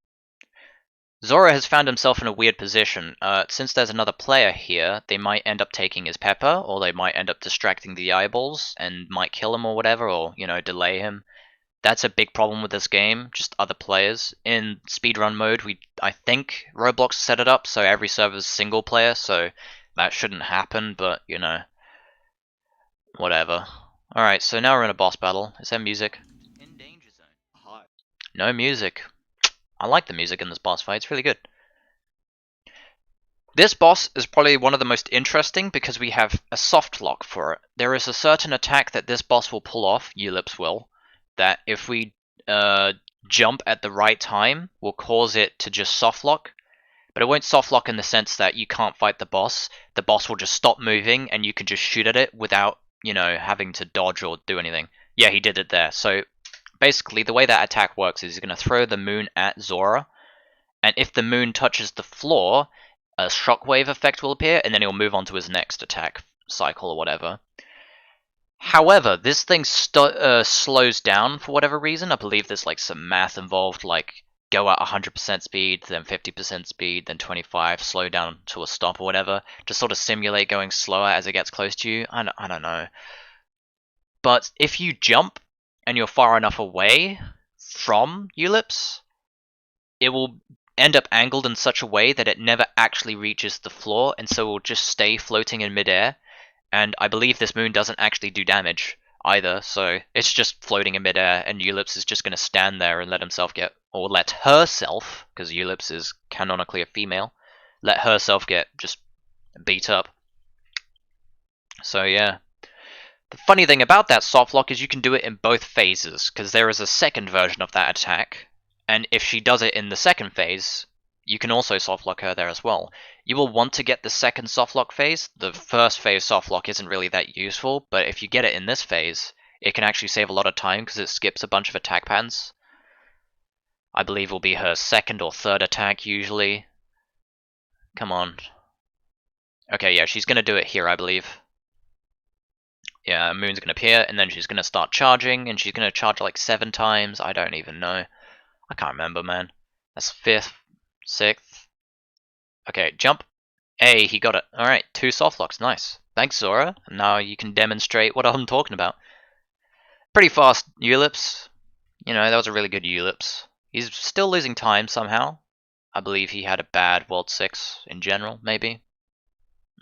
Zora has found himself in a weird position. Since there's another player here, they might end up taking his pepper, or they might end up distracting the eyeballs and might kill him or whatever, or, you know, delay him. That's a big problem with this game, just other players. In speedrun mode, I think Roblox set it up so every server's single player, so that shouldn't happen, but, you know, whatever. Alright, so now we're in a boss battle. Is there music? In danger zone. Hot. No music. I like the music in this boss fight, it's really good. This boss is probably one of the most interesting because we have a soft lock for it. There is a certain attack that this boss will pull off, Ulips will, that if we jump at the right time will cause it to just soft lock. But it won't soft lock in the sense that you can't fight the boss. The boss will just stop moving and you can just shoot at it without, you know, having to dodge or do anything. Yeah, he did it there. So basically, the way that attack works is he's going to throw the moon at Zora, and if the moon touches the floor, a shockwave effect will appear, and then he'll move on to his next attack cycle or whatever. However, this thing slows down for whatever reason. I believe there's like some math involved, like go at 100% speed, then 50% speed, then 25, slow down to a stop or whatever, to sort of simulate going slower as it gets close to you. I don't know. But if you jump and you're far enough away from Ulips, it will end up angled in such a way that it never actually reaches the floor, and so will just stay floating in midair. And I believe this moon doesn't actually do damage either, so it's just floating in midair, and Eulips is just going to stand there and let himself get, or let herself, because Eulips is canonically a female, let herself get just beat up. So yeah. The funny thing about that soft lock is you can do it in both phases, because there is a second version of that attack, and if she does it in the second phase, you can also soft lock her there as well. You will want to get the second soft lock phase. The first phase soft lock isn't really that useful, but if you get it in this phase, it can actually save a lot of time because it skips a bunch of attack patterns. I believe will be her second or third attack usually. Come on. Okay, yeah, she's gonna do it here, I believe. Yeah, Moon's gonna appear, and then she's gonna start charging, and she's gonna charge like 7 times. I don't even know. I can't remember, man. That's 5th, 6th. Okay, jump. Hey, he got it. Alright, 2 soft locks, nice. Thanks, Zora. Now you can demonstrate what I'm talking about. Pretty fast Eulips. You know, that was a really good Eulips. He's still losing time somehow. I believe he had a bad World 6 in general, maybe.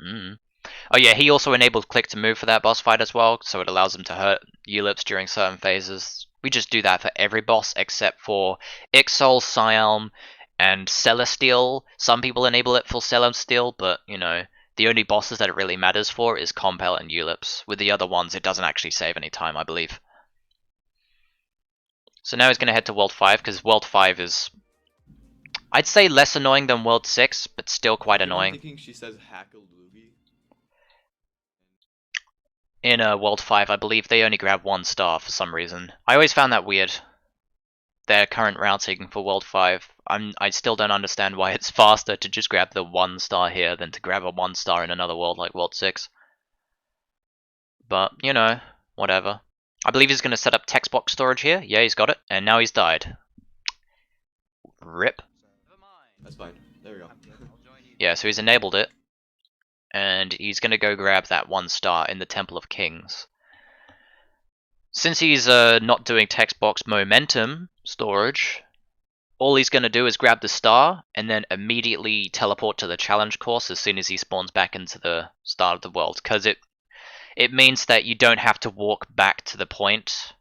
Oh yeah, he also enabled click to move for that boss fight as well, so it allows him to hurt Eulips during certain phases. We just do that for every boss except for Ixol, Sialm, and Celestial. Some people enable it for Celestial, but, you know, the only bosses that it really matters for is Compel and Eulips. With the other ones, it doesn't actually save any time, I believe. So now he's going to head to World 5, because World 5 is, I'd say, less annoying than World 6, but still quite annoying. I'm thinking she says Hack-a-loogie. In World 5, I believe they only grab 1 star for some reason. I always found that weird. Their current routing for World 5. I still don't understand why it's faster to just grab the 1 star here than to grab a 1 star in another world like World 6. But, you know, whatever. I believe he's going to set up text box storage here. Yeah, he's got it. And now he's died. Rip. That's fine. There we go. Yeah, so he's enabled it. And he's going to go grab that 1 star in the Temple of Kings. Since he's not doing text box momentum storage, all he's going to do is grab the star and then immediately teleport to the challenge course as soon as he spawns back into the start of the world, because it means that you don't have to walk back to the point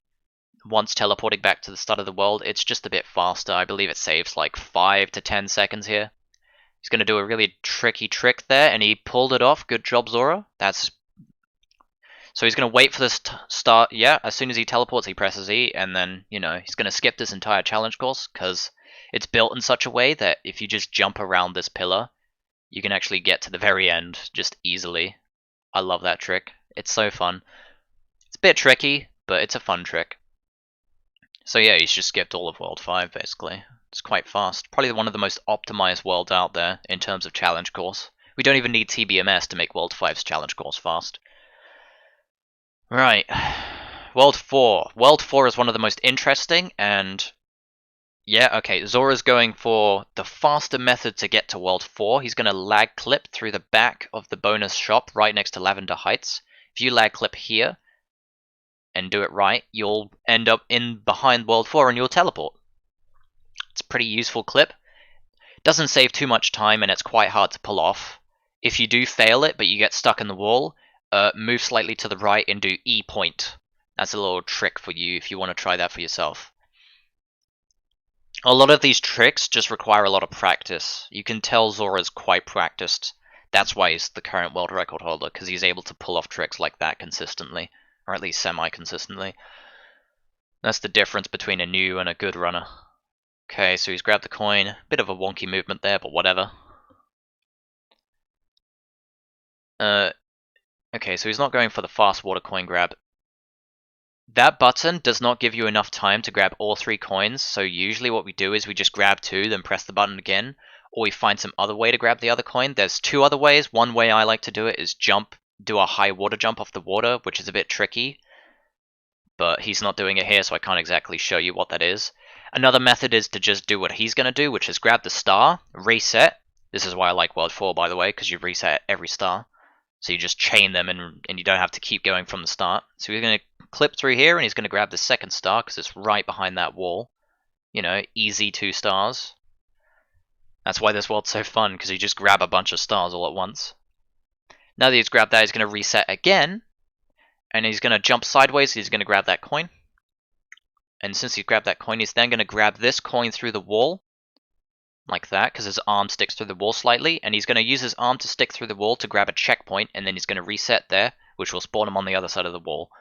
once teleporting back to the start of the world. It's just a bit faster. I believe it saves like 5 to 10 seconds here. He's going to do a really tricky trick there, and he pulled it off. Good job, Zora. So he's going to wait for this start. Yeah, as soon as he teleports, he presses E, and then, you know, he's going to skip this entire challenge course, because it's built in such a way that if you just jump around this pillar, you can actually get to the very end just easily. I love that trick. It's so fun. It's a bit tricky, but it's a fun trick. So yeah, he's just skipped all of World 5, basically. It's quite fast. Probably one of the most optimized worlds out there in terms of challenge course. We don't even need TBMS to make World 5's challenge course fast. Right. World 4. World 4 is one of the most interesting, and yeah, okay, Zora's going for the faster method to get to World 4. He's going to lag clip through the back of the bonus shop right next to Lavender Heights. If you lag clip here and do it right, you'll end up in behind World 4 and you'll teleport. It's a pretty useful clip. Doesn't save too much time and it's quite hard to pull off. If you do fail it but you get stuck in the wall, move slightly to the right and do E point. That's a little trick for you if you want to try that for yourself. A lot of these tricks just require a lot of practice. You can tell Zora's quite practiced. That's why he's the current world record holder, because he's able to pull off tricks like that consistently, or at least semi-consistently. That's the difference between a new and a good runner. Okay, so he's grabbed the coin. Bit of a wonky movement there, but whatever. Okay, so he's not going for the fast water coin grab. That button does not give you enough time to grab all 3 coins, so usually what we do is we just grab 2, then press the button again, or we find some other way to grab the other coin. There's 2 other ways. One way I like to do it is jump, do a high water jump off the water, which is a bit tricky, but he's not doing it here, so I can't exactly show you what that is. Another method is to just do what he's going to do, which is grab the star, reset. This is why I like World 4, by the way, because you reset every star. So you just chain them and you don't have to keep going from the start. So he's going to clip through here and he's going to grab the second star because it's right behind that wall. You know, easy 2 stars. That's why this world's so fun, because you just grab a bunch of stars all at once. Now that he's grabbed that, he's going to reset again, and he's going to jump sideways, he's going to grab that coin. And since he grabbed that coin, he's then going to grab this coin through the wall, like that, because his arm sticks through the wall slightly, and he's going to use his arm to stick through the wall to grab a checkpoint, and then he's going to reset there, which will spawn him on the other side of the wall.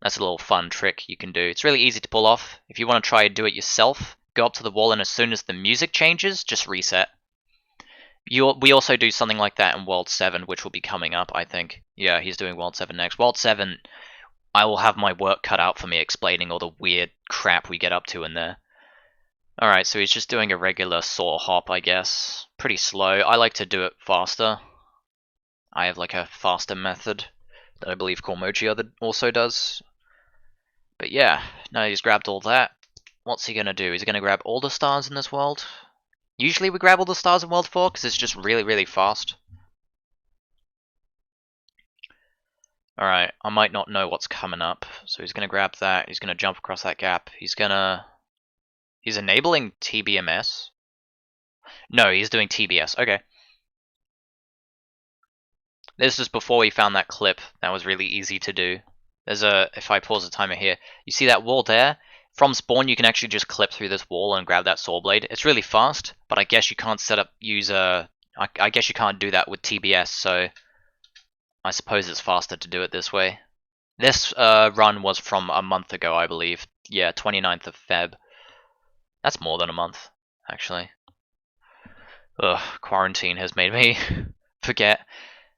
That's a little fun trick you can do. It's really easy to pull off. If you want to try and do it yourself, go up to the wall, and as soon as the music changes, just reset. We also do something like that in World 7, which will be coming up, I think. Yeah, he's doing World 7 next. World 7, I will have my work cut out for me explaining all the weird crap we get up to in there. Alright, so he's just doing a regular saw hop, I guess. Pretty slow. I like to do it faster. I have like a faster method that I believe Cormoji also does. But yeah, now he's grabbed all that. What's he gonna do? Is he gonna grab all the stars in this world? Usually we grab all the stars in World 4 because it's just really, really fast. Alright, I might not know what's coming up. So he's gonna grab that, he's gonna jump across that gap. He's enabling TBMS? No, he's doing TBS, okay. This is before we found that clip. That was really easy to do. If I pause the timer here, you see that wall there? From spawn, you can actually just clip through this wall and grab that saw blade. It's really fast, but I guess you can't I guess you can't do that with TBS, so I suppose it's faster to do it this way. This run was from a month ago, I believe. Yeah, 29th of Feb. That's more than a month, actually. Ugh, quarantine has made me forget.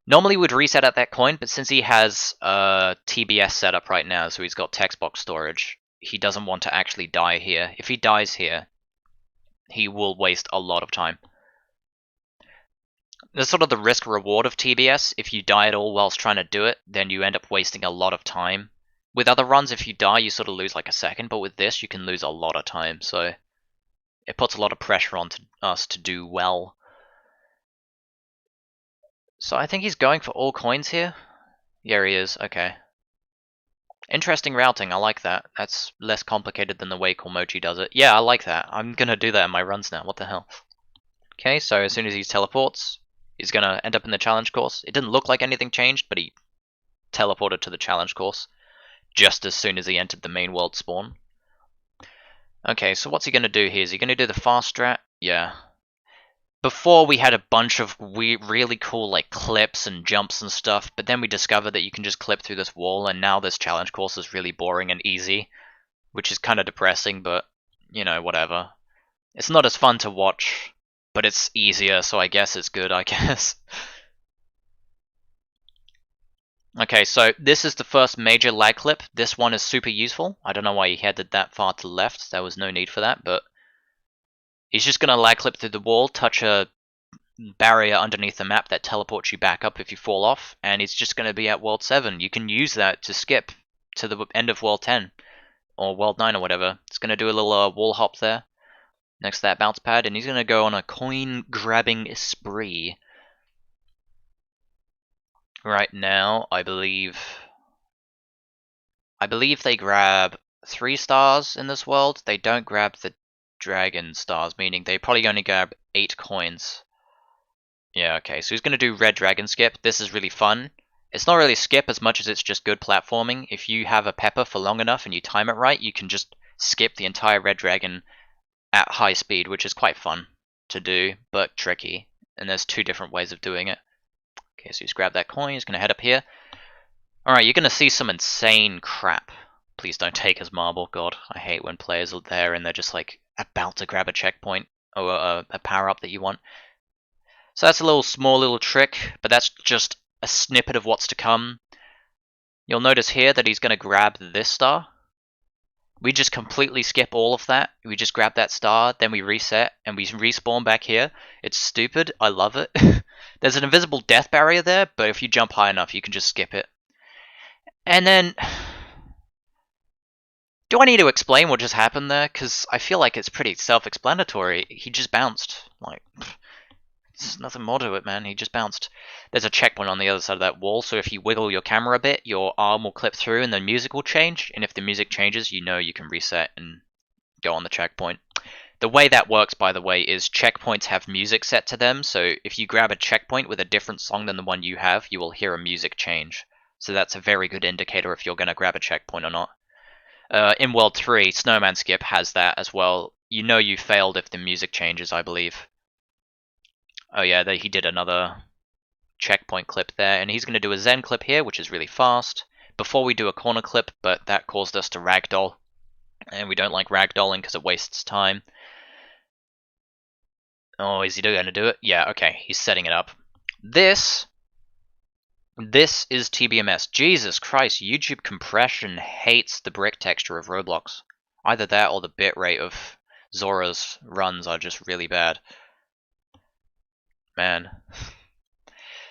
Normally we'd reset at that coin, but since he has TBS set up right now, so he's got text box storage, he doesn't want to actually die here. If he dies here, he will waste a lot of time. There's sort of the risk-reward of TBS. If you die at all whilst trying to do it, then you end up wasting a lot of time. With other runs, if you die, you sort of lose like a second, but with this, you can lose a lot of time, so it puts a lot of pressure on us to do well. So I think he's going for all coins here. Yeah, he is. Okay. Interesting routing. I like that. That's less complicated than the way Cormoji does it. Yeah, I like that. I'm gonna do that in my runs now. What the hell? Okay, so as soon as he teleports, he's gonna end up in the challenge course. It didn't look like anything changed, but he teleported to the challenge course just as soon as he entered the main world spawn. Okay, so what's he gonna do here? Is he gonna do the fast strat? Yeah. Before we had a bunch of really cool like clips and jumps and stuff, but then we discovered that you can just clip through this wall, and now this challenge course is really boring and easy, which is kind of depressing, but you know, whatever. It's not as fun to watch, but it's easier, so I guess it's good, I guess. Okay, so this is the first major lag clip. This one is super useful. I don't know why he headed that far to the left. There was no need for that, but he's just going to lag clip through the wall, touch a barrier underneath the map that teleports you back up if you fall off, and he's just going to be at World 7. You can use that to skip to the end of World 10, or World 9 or whatever. It's going to do a little wall hop there, next to that bounce pad, and he's going to go on a coin-grabbing spree. Right now, I believe they grab 3 stars in this world. They don't grab the dragon stars, meaning they probably only grab 8 coins. Yeah, okay, so he's going to do red dragon skip. This is really fun. It's not really skip as much as it's just good platforming. If you have a pepper for long enough and you time it right, you can just skip the entire red dragon at high speed, which is quite fun to do, but tricky. And there's 2 different ways of doing it. Okay, so he's grabbed that coin, he's going to head up here. Alright, you're going to see some insane crap. Please don't take his marble, god. I hate when players are there and they're just like about to grab a checkpoint or a power-up that you want. So that's a small little trick, but that's just a snippet of what's to come. You'll notice here that he's going to grab this star. We just completely skip all of that. We just grab that star, then we reset, and we respawn back here. It's stupid. I love it. There's an invisible death barrier there, but if you jump high enough, you can just skip it. And then... do I need to explain what just happened there? Because I feel like it's pretty self-explanatory. He just bounced. Like, there's nothing more to it, man. He just bounced. There's a checkpoint on the other side of that wall, so if you wiggle your camera a bit, your arm will clip through and the music will change. And if the music changes, you know you can reset and go on the checkpoint. The way that works, by the way, is checkpoints have music set to them, so if you grab a checkpoint with a different song than the one you have, you will hear a music change. So that's a very good indicator if you're going to grab a checkpoint or not. In World 3, Snowman Skip has that as well. You know you failed if the music changes, I believe. Oh yeah, he did another checkpoint clip there, and he's going to do a Zen Clip here, which is really fast. Before we do a corner clip, but that caused us to ragdoll, and we don't like ragdolling because it wastes time. Oh, is he going to do it? Yeah, okay, he's setting it up. This is TBMS. Jesus Christ, YouTube compression hates the brick texture of Roblox. Either that or the bitrate of Zora's runs are just really bad. Man.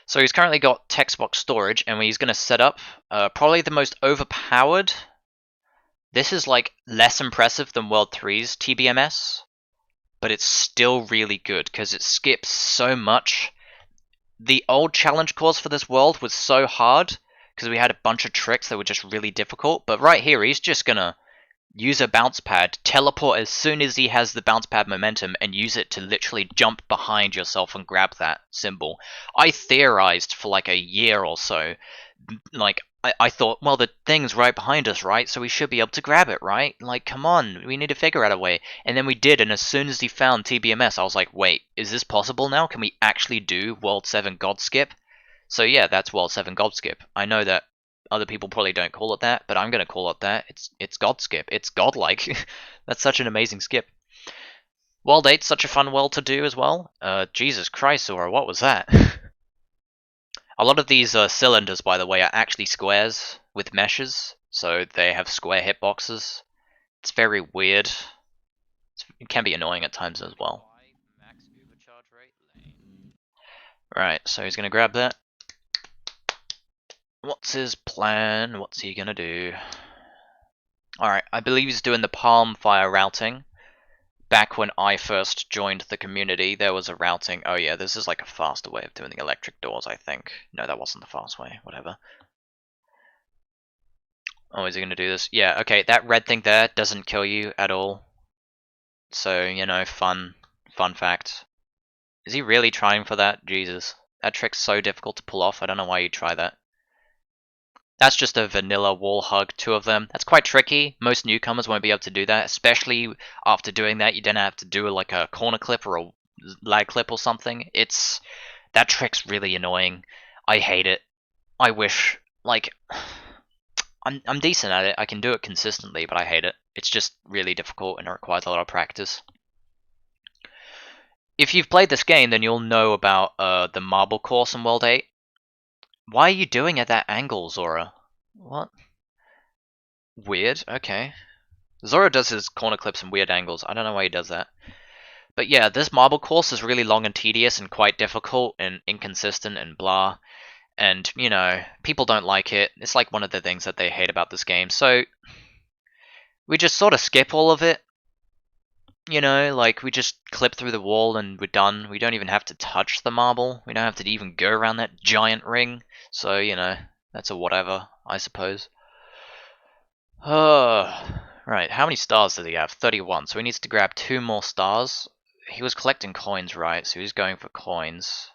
So he's currently got text box storage, and he's going to set up probably the most overpowered. This is like less impressive than World 3's TBMS, but it's still really good because it skips so much. The old challenge course for this world was so hard because we had a bunch of tricks that were just really difficult, but right here he's just going to use a bounce pad, teleport as soon as he has the bounce pad momentum, and use it to literally jump behind yourself and grab that symbol. I theorized for like a year or so, like, I thought, well, the thing's right behind us, right? So we should be able to grab it, right? Like, come on, we need to figure out a way. And then we did, and as soon as he found TBMS, I was like, wait, is this possible now? Can we actually do World 7 God Skip? So yeah, that's World 7 God Skip. I know that other people probably don't call it that, but I'm going to call it that. It's God Skip. It's godlike. That's such an amazing skip. World 8's such a fun world to do as well. Jesus Christ, Zora, what was that? A lot of these cylinders, by the way, are actually squares with meshes, so they have square hitboxes. It's very weird. It can be annoying at times as well. Right, so he's going to grab that. What's his plan? What's he gonna do? Alright, I believe he's doing the palm fire routing. Back when I first joined the community, there was a routing. Oh yeah, this is like a faster way of doing the electric doors, I think. No, that wasn't the fast way, whatever. Oh, is he gonna do this? Yeah, okay, that red thing there doesn't kill you at all. So, you know, fun fact. Is he really trying for that? Jesus. That trick's so difficult to pull off, I don't know why you'd try that. That's just a vanilla wall hug, two of them. That's quite tricky. Most newcomers won't be able to do that, especially after doing that. You then have to do like a corner clip or a lag clip or something. That trick's really annoying. I hate it. I wish, like, I'm decent at it. I can do it consistently, but I hate it. It's just really difficult and it requires a lot of practice. If you've played this game, then you'll know about the marble course in World 8. Why are you doing at that angle, Zora? What? Weird, okay. Zora does his corner clips in weird angles. I don't know why he does that. But yeah, this marble course is really long and tedious and quite difficult and inconsistent and blah. And, you know, people don't like it. It's like one of the things that they hate about this game. So, we just sort of skip all of it. You know, like, we just clip through the wall and we're done. We don't even have to touch the marble. We don't have to even go around that giant ring. So, you know, that's a whatever, I suppose. Right, how many stars does he have? 31, so he needs to grab 2 more stars. He was collecting coins, right? So he's going for coins.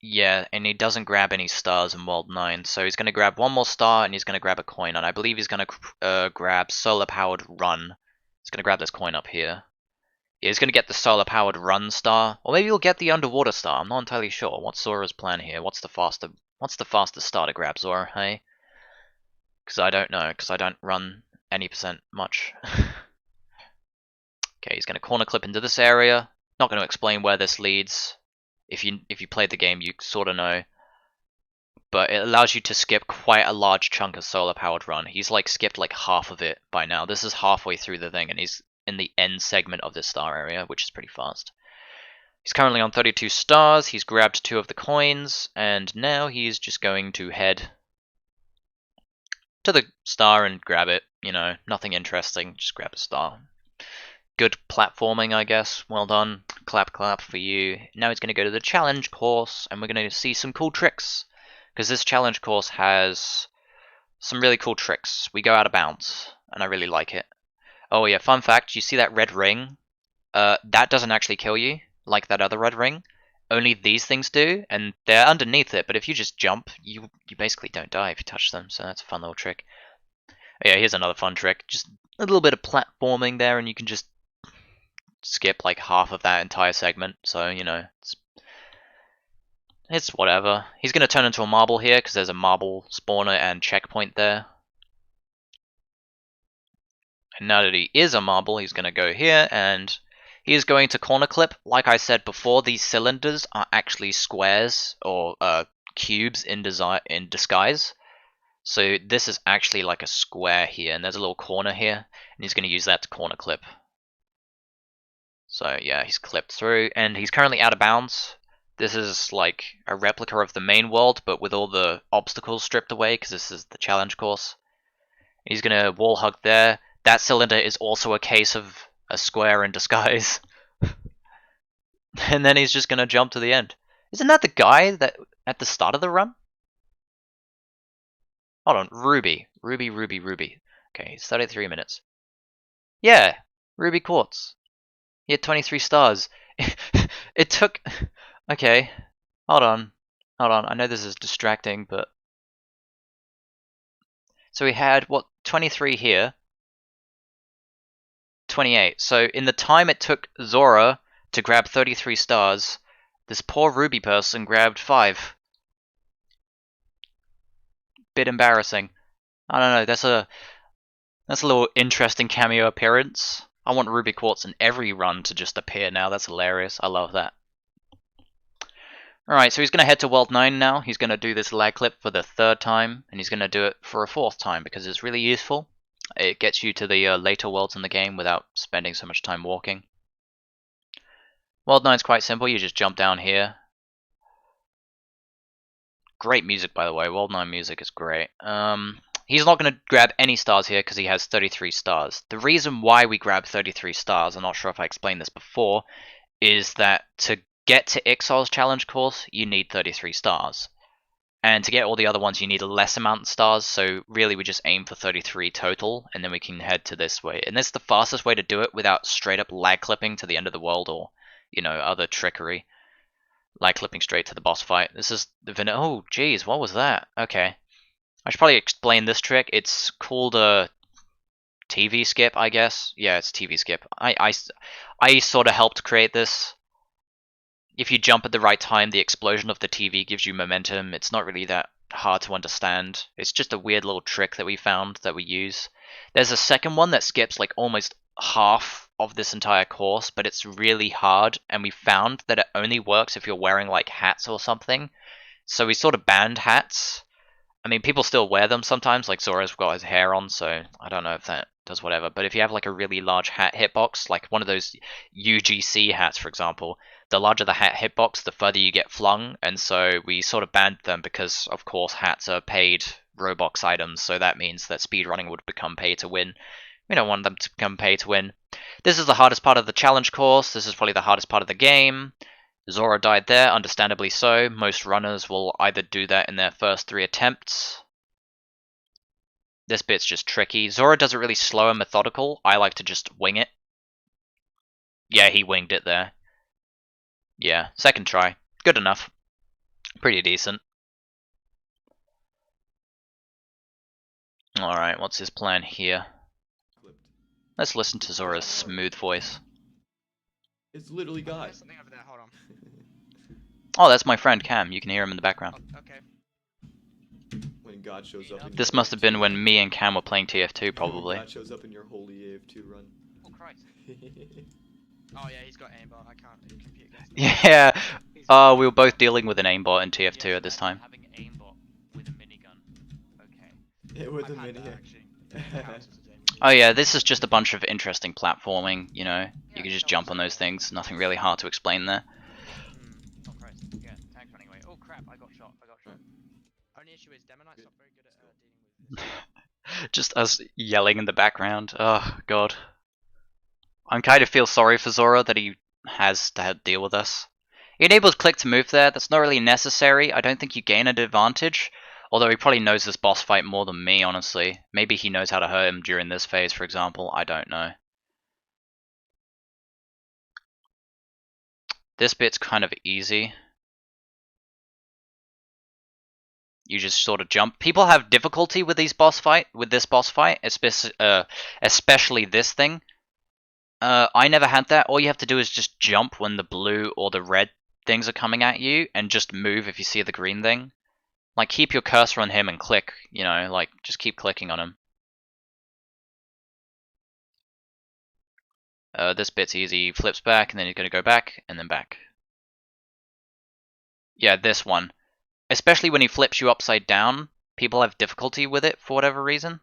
Yeah, and he doesn't grab any stars in World 9, so he's going to grab 1 more star and he's going to grab a coin, and I believe he's going to grab solar-powered run. He's going to grab this coin up here. Yeah, he's going to get the solar-powered run star, or maybe he'll get the underwater star. I'm not entirely sure. What's Zora's plan here? What's the fastest star to grab, Zora, hey? Because I don't know, because I don't run any percent much. Okay, he's going to corner clip into this area. Not going to explain where this leads. If you played the game, you sort of know. But it allows you to skip quite a large chunk of solar-powered run. He's like skipped like half of it by now. This is halfway through the thing, and he's in the end segment of this star area, which is pretty fast. He's currently on 32 stars. He's grabbed 2 of the coins, and now he's just going to head to the star and grab it. You know, nothing interesting, just grab a star. Good platforming, I guess. Well done. Clap, clap for you. Now he's going to go to the challenge course, and we're going to see some cool tricks. Because this challenge course has some really cool tricks. We go out of bounds, and I really like it. Oh yeah, fun fact, you see that red ring? That doesn't actually kill you, like that other red ring. Only these things do, and they're underneath it, but if you just jump, you basically don't die if you touch them, so that's a fun little trick. Yeah, here's another fun trick. Just a little bit of platforming there, and you can just skip like half of that entire segment, so, you know, it's whatever. He's going to turn into a marble here, because there's a marble spawner and checkpoint there. And now that he is a marble, he's going to go here, and he is going to corner clip. Like I said before, these cylinders are actually squares, or cubes in disguise. So this is actually like a square here, and there's a little corner here, and he's going to use that to corner clip. So yeah, he's clipped through, and he's currently out of bounds. This is like a replica of the main world, but with all the obstacles stripped away, because this is the challenge course. He's going to wall hug there. That cylinder is also a case of a square in disguise. And then he's just going to jump to the end. Isn't that the guy that at the start of the run? Hold on, Ruby. Ruby. Okay, he's 33 minutes. Yeah, Ruby Quartz. He had 23 stars. It took... Okay, hold on. I know this is distracting, but... So we had, what, 23 here. 28. So in the time it took Zora to grab 33 stars, this poor Ruby person grabbed 5. Bit embarrassing. I don't know, that's a little interesting cameo appearance. I want Ruby Quartz in every run to just appear now. That's hilarious. I love that. Alright, so he's going to head to World 9 now. He's going to do this lag clip for the 3rd time, and he's going to do it for a 4th time because it's really useful. It gets you to the later worlds in the game without spending so much time walking. World 9 is quite simple. You just jump down here. Great music, by the way. World 9 music is great. He's not going to grab any stars here because he has 33 stars. The reason why we grab 33 stars, I'm not sure if I explained this before, is that to get to Ixal's challenge course, you need 33 stars. And to get all the other ones, you need a less amount of stars, so really we just aim for 33 total, and then we can head to this way. And this is the fastest way to do it without straight up lag clipping to the end of the world or, you know, other trickery. Lag clipping straight to the boss fight. This is the oh, jeez, what was that? Okay. I should probably explain this trick. It's called a TV skip, I guess. Yeah, it's TV skip. I sort of helped create this. If you jump at the right time, the explosion of the TV gives you momentum. It's not really that hard to understand. It's just a weird little trick that we found that we use. There's a second one that skips like almost half of this entire course, but it's really hard, and we found that it only works if you're wearing like hats or something. So we sort of banned hats. I mean, people still wear them sometimes, like Zora's got his hair on, so I don't know if that does whatever. But if you have like a really large hat hitbox, like one of those UGC hats, for example, the larger the hat hitbox, the further you get flung, and so we sort of banned them because, of course, hats are paid Roblox items, so that means that speedrunning would become pay to win. We don't want them to become pay to win. This is the hardest part of the challenge course. This is probably the hardest part of the game. Zora died there, understandably so. Most runners will either do that in their first 3 attempts. This bit's just tricky. Zora does it really slow and methodical. I like to just wing it. Yeah, he winged it there. Yeah, 2nd try. Good enough. Pretty decent. Alright, what's his plan here? Let's listen to Zora's smooth voice. It's literally God. There's something over there, hold on. Oh, that's my friend Cam. You can hear him in the background. Oh, okay. When God shows up in This your must have been AF2 when run. me and Cam were playing TF2, probably. When God shows up in your holy AF2 run. Oh, Christ. Oh, yeah, he's got aimbot. I can't compete against him. Yeah. We were both dealing with an aimbot in TF2 at this time. Having aimbot with a minigun. Okay. Yeah, with I've a had mini. that, actually. It counts as a game. Oh yeah, this is just a bunch of interesting platforming, you know. You can just jump on those things. Nothing really hard to explain there. Oh, Christ. Yeah, tank's running away. Oh, crap, I got shot. Only issue is Demonite's not very good at dealing with this. Just us yelling in the background. Oh, God. I kind of feel sorry for Zora that he has to deal with us. He enables click to move there. That's not really necessary. I don't think you gain an advantage. Although he probably knows this boss fight more than me, honestly. Maybe he knows how to hurt him during this phase, for example. I don't know. This bit's kind of easy. You just sort of jump. People have difficulty with this boss fight, especially this thing. I never had that. All you have to do is just jump when the blue or the red things are coming at you, and just move if you see the green thing. Like, keep your cursor on him and click, you know, like, just keep clicking on him. This bit's easy. He flips back, and then he's going to go back, and then back. Yeah, this one. Especially when he flips you upside down, people have difficulty with it for whatever reason.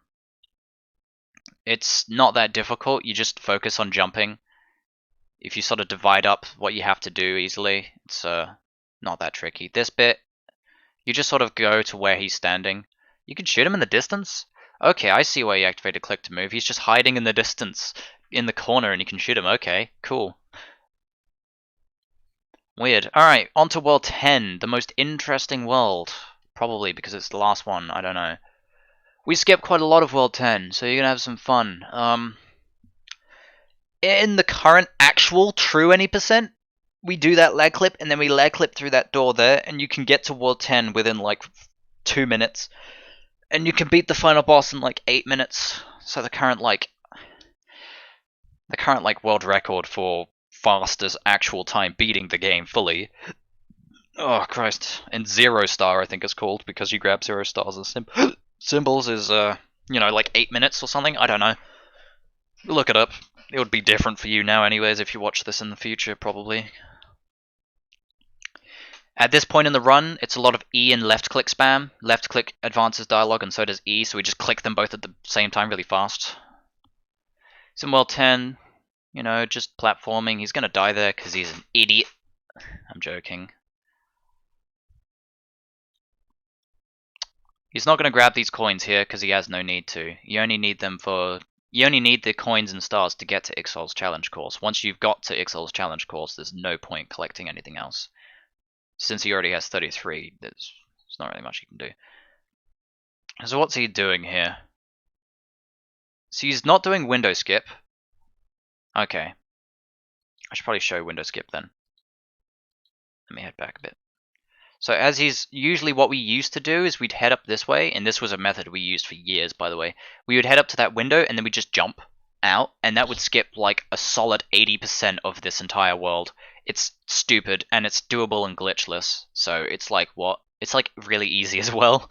It's not that difficult, you just focus on jumping. If you sort of divide up what you have to do easily, it's not that tricky. This bit, you just sort of go to where he's standing. You can shoot him in the distance? Okay, I see why you activated click to move. He's just hiding in the distance, in the corner, and you can shoot him. Okay, cool. Weird. Alright, on to World 10, the most interesting world. Probably because it's the last one, I don't know. We skipped quite a lot of World 10, so you're gonna have some fun. In the current actual true any percent, we do that lag clip, and then we lag clip through that door there, and you can get to World 10 within like 2 minutes. And you can beat the final boss in like 8 minutes. So the current world record for fastest actual time beating the game fully. Oh Christ! And 0 star I think it's called, because you grab 0 stars as symbols is you know, like 8 minutes or something. I don't know. Look it up. It would be different for you now anyways if you watch this in the future, probably. At this point in the run, it's a lot of E and left click spam. Left click advances dialogue, and so does E, so we just click them both at the same time really fast. It's in World 10, you know, just platforming. He's gonna die there because he's an idiot. I'm joking. He's not gonna grab these coins here because he has no need to. You only need them for... You only need the coins and stars to get to Ixol's challenge course. Once you've got to Ixol's challenge course, there's no point collecting anything else. Since he already has 33, there's not really much he can do. So what's he doing here? So he's not doing window skip. Okay. I should probably show window skip then. Let me head back a bit. So as he's... Usually what we used to do is we'd head up this way, and this was a method we used for years, by the way. We would head up to that window, and then we'd just jump out, and that would skip like a solid 80% of this entire world. It's stupid, and it's doable and glitchless, so it's like, what? It's like really easy as well.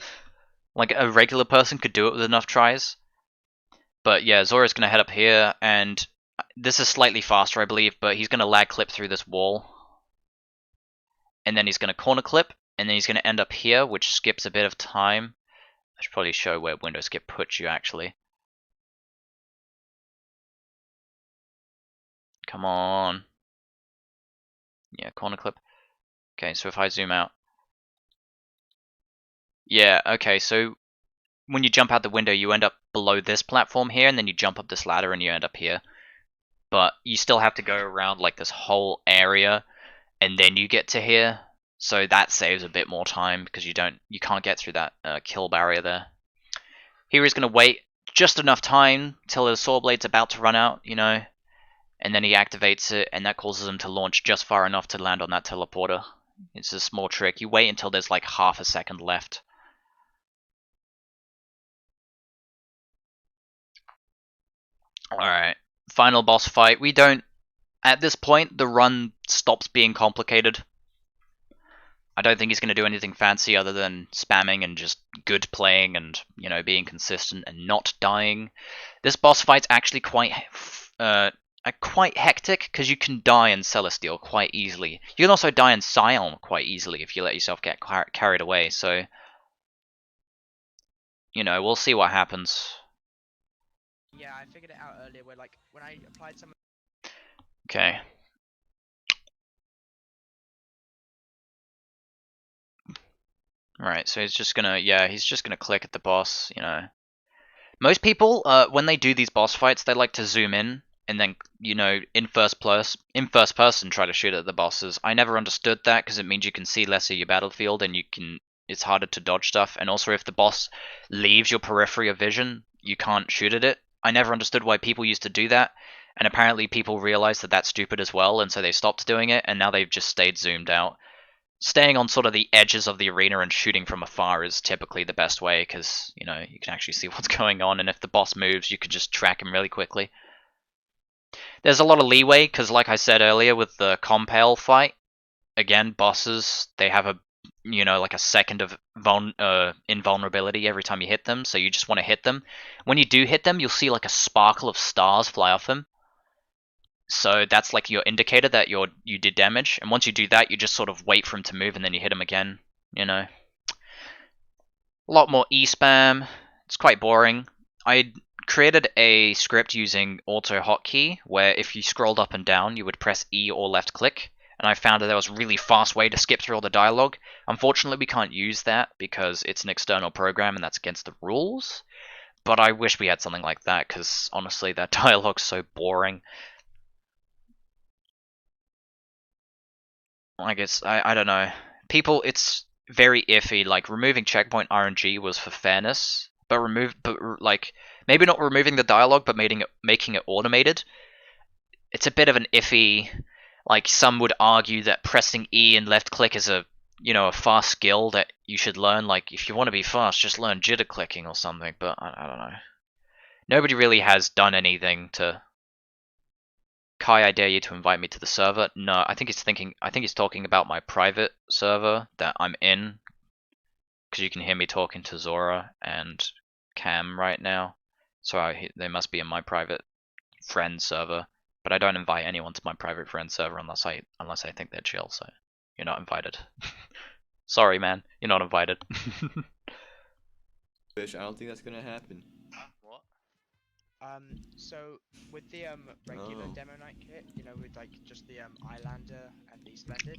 Like a regular person could do it with enough tries. But yeah, Zora's gonna head up here, and this is slightly faster, I believe, but he's gonna lag clip through this wall. And then he's gonna corner clip, and then he's gonna end up here, which skips a bit of time. I should probably show where window skip puts you, actually. Come on. Yeah, corner clip. Okay, so if I zoom out. Yeah, okay, so when you jump out the window, you end up below this platform here, and then you jump up this ladder and you end up here. But you still have to go around like this whole area, and then you get to here. So that saves a bit more time, because you can't get through that kill barrier there. Here he's going to wait just enough time till his saw blade's about to run out, you know. And then he activates it, and that causes him to launch just far enough to land on that teleporter. It's a small trick. You wait until there's like half a second left. Alright, final boss fight. We don't... At this point, the run stops being complicated. I don't think he's going to do anything fancy other than spamming and just good playing and, you know, being consistent and not dying. This boss fight's actually quite hectic, because you can die in Celestial quite easily. You can also die in Scion quite easily if you let yourself get carried away, so... You know, we'll see what happens. Yeah, I figured it out earlier where, like, when I applied some... Okay. Right, so he's just gonna, yeah, he's just gonna click at the boss, you know. Most people, when they do these boss fights, they like to zoom in, and then, you know, in first person try to shoot at the bosses. I never understood that, because it means you can see less of your battlefield, and you can it's harder to dodge stuff, and also if the boss leaves your periphery of vision, you can't shoot at it. I never understood why people used to do that, and apparently people realized that that's stupid as well, and so they stopped doing it, and now they've just stayed zoomed out. Staying on sort of the edges of the arena and shooting from afar is typically the best way, because, you know, you can actually see what's going on, and if the boss moves, you can just track him really quickly. There's a lot of leeway, because like I said earlier with the Compale fight, again, bosses, they have a, you know, like a second of invulnerability every time you hit them, so you just want to hit them. When you do hit them, you'll see like a sparkle of stars fly off them. So that's like your indicator that you did damage, and once you do that, you just sort of wait for him to move, and then you hit him again, you know. A lot more E-spam, it's quite boring. I created a script using auto hotkey, where if you scrolled up and down, you would press E or left click, and I found that there was a really fast way to skip through all the dialogue. Unfortunately, we can't use that because it's an external program and that's against the rules. But I wish we had something like that, because honestly, that dialogue's so boring. I guess, I don't know. People, it's very iffy. Like, removing checkpoint RNG was for fairness, but like, maybe not removing the dialogue, but making it automated. It's a bit of an iffy. Like, some would argue that pressing E and left click is a, you know, a fast skill that you should learn. Like, if you want to be fast, just learn jitter clicking or something. But I don't know. Nobody really has done anything to. Kai, I dare you to invite me to the server. No, I think he's talking about my private server that I'm in, because you can hear me talking to Zora and Cam right now. So they must be in my private friend server. But I don't invite anyone to my private friend server unless I think they're chill. So you're not invited. Sorry, man, you're not invited. Fish, I don't think that's gonna happen. What? So with the regular Oh. demo night kit, you know, with like just the Islander and the Splendid.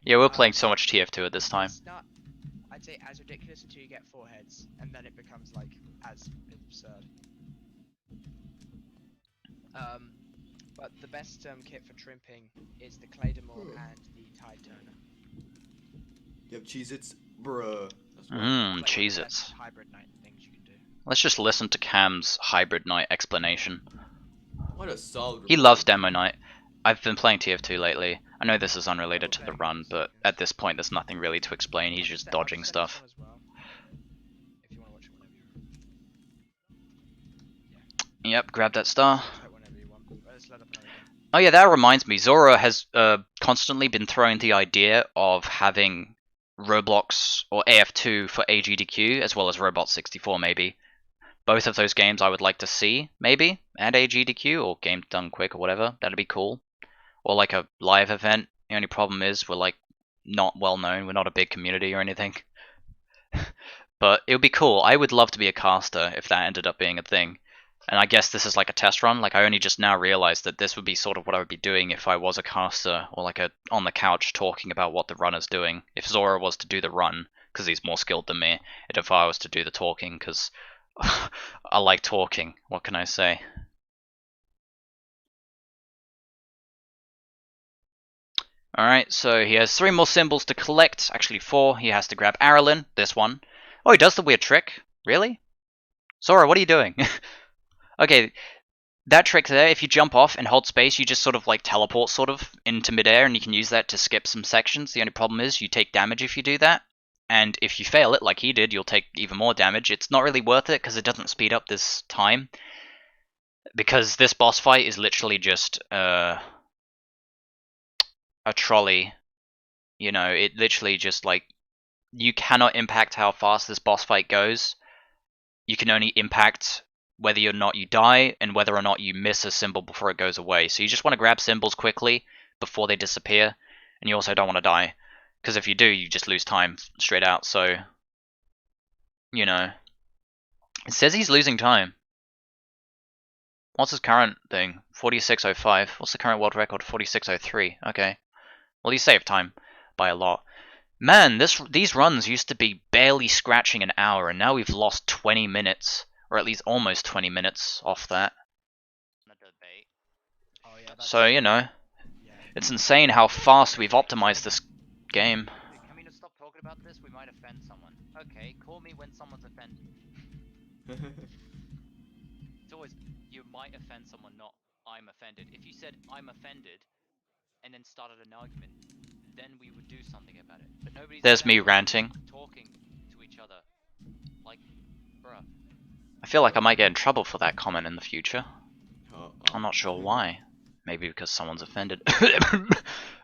Yeah, we're playing so much TF2 at this time. It's not, I'd say, as ridiculous until you get 4 heads, and then it becomes like as absurd. But the best kit for trimping is the Claymore and the Tide Turner. You have Cheez-Its? Bruh. Mmm, Cheez-Its. Hybrid night things you can do. Let's just listen to Cam's Hybrid Night explanation. What a solid. He loves Demo Night. I've been playing TF2 lately. I know this is unrelated to the run, but at this point there's nothing really to explain, he's just dodging stuff. Yep, grab that star. Oh yeah, that reminds me, Zora has constantly been throwing the idea of having Roblox or AF2 for AGDQ, as well as Robot 64 maybe. Both of those games I would like to see, maybe, and AGDQ, or Game Done Quick, or whatever, that'd be cool. Or like a live event. The only problem is we're like not well known, we're not a big community or anything. But it would be cool. I would love to be a caster if that ended up being a thing. And I guess this is like a test run. Like, I only just now realized that this would be sort of what I would be doing if I was a caster, or like on the couch talking about what the runner's doing. If Zora was to do the run, because he's more skilled than me, and if I was to do the talking, because I like talking. What can I say? Alright, so he has 3 more symbols to collect. Actually 4. He has to grab Aralyn, this one. Oh, he does the weird trick? Really? Zora, what are you doing? Okay, that trick there, if you jump off and hold space, you just sort of like teleport sort of into midair, and you can use that to skip some sections. The only problem is you take damage if you do that, and if you fail it like he did, you'll take even more damage. It's not really worth it because it doesn't speed up this time, because this boss fight is literally just a trolley. You know, it literally just like, you cannot impact how fast this boss fight goes. You can only impact whether or not you die, and whether or not you miss a symbol before it goes away. So you just want to grab symbols quickly before they disappear, and you also don't want to die, because if you do, you just lose time straight out. So, you know, it says he's losing time. What's his current thing? 46:05. What's the current world record? 46:03. Okay. Well, he saved time by a lot. Man, these runs used to be barely scratching an hour, and now we've lost 20 minutes. Or at least almost 20 minutes off that. So, you know, it's insane how fast we've optimized this game. talking about this, we might offend someone. Okay, call me when someone's offended. It's always, you might offend someone, not I'm offended. If you said I'm offended, and then started an argument, then we would do something about it. But nobody's There's at me that point ranting. talking to each other. Like, bruh. I feel like I might get in trouble for that comment in the future. I'm not sure Oh. why. Maybe because someone's offended.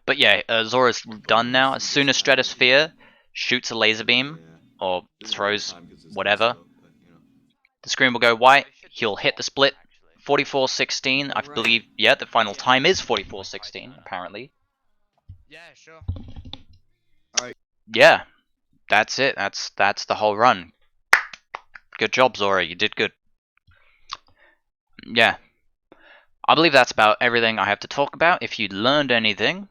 But yeah, Zora's done now. As soon as Stratosphere shoots a laser beam or throws whatever, the screen will go white. He'll hit the split. 44:16. I believe. Yeah, the final time is 44:16. Apparently. Yeah, sure. Yeah, that's it. That's the whole run. Good job, Zora. You did good. Yeah. I believe that's about everything I have to talk about. If you learned anything,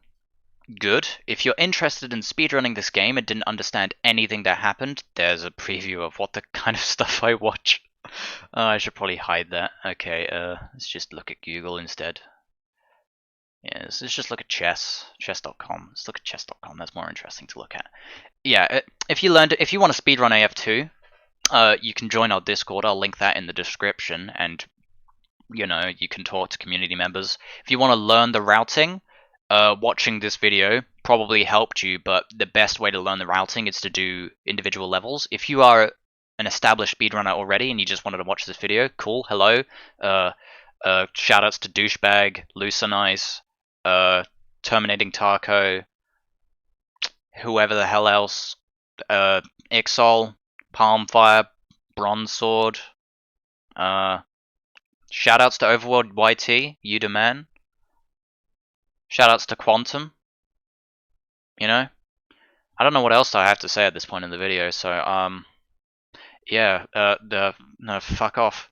good. If you're interested in speedrunning this game and didn't understand anything that happened, there's a preview of what the kind of stuff I watch. I should probably hide that. Okay, let's just look at Google instead. Yeah, let's just look at chess.com. Let's look at chess.com. That's more interesting to look at. Yeah, if you want to speedrun AF2, you can join our Discord. I'll link that in the description, and you can talk to community members. If you want to learn the routing, watching this video probably helped you, but the best way to learn the routing is to do individual levels. If you are an established speedrunner already and you just wanted to watch this video, cool, hello. Shoutouts to Douchebag, Lucinize, Terminating Taco, whoever the hell else, Ixol, Palmfire, Bronze Sword, shoutouts to Overworld YT, you the man. Shoutouts to Quantum. I don't know what else I have to say at this point in the video, so yeah, no, fuck off.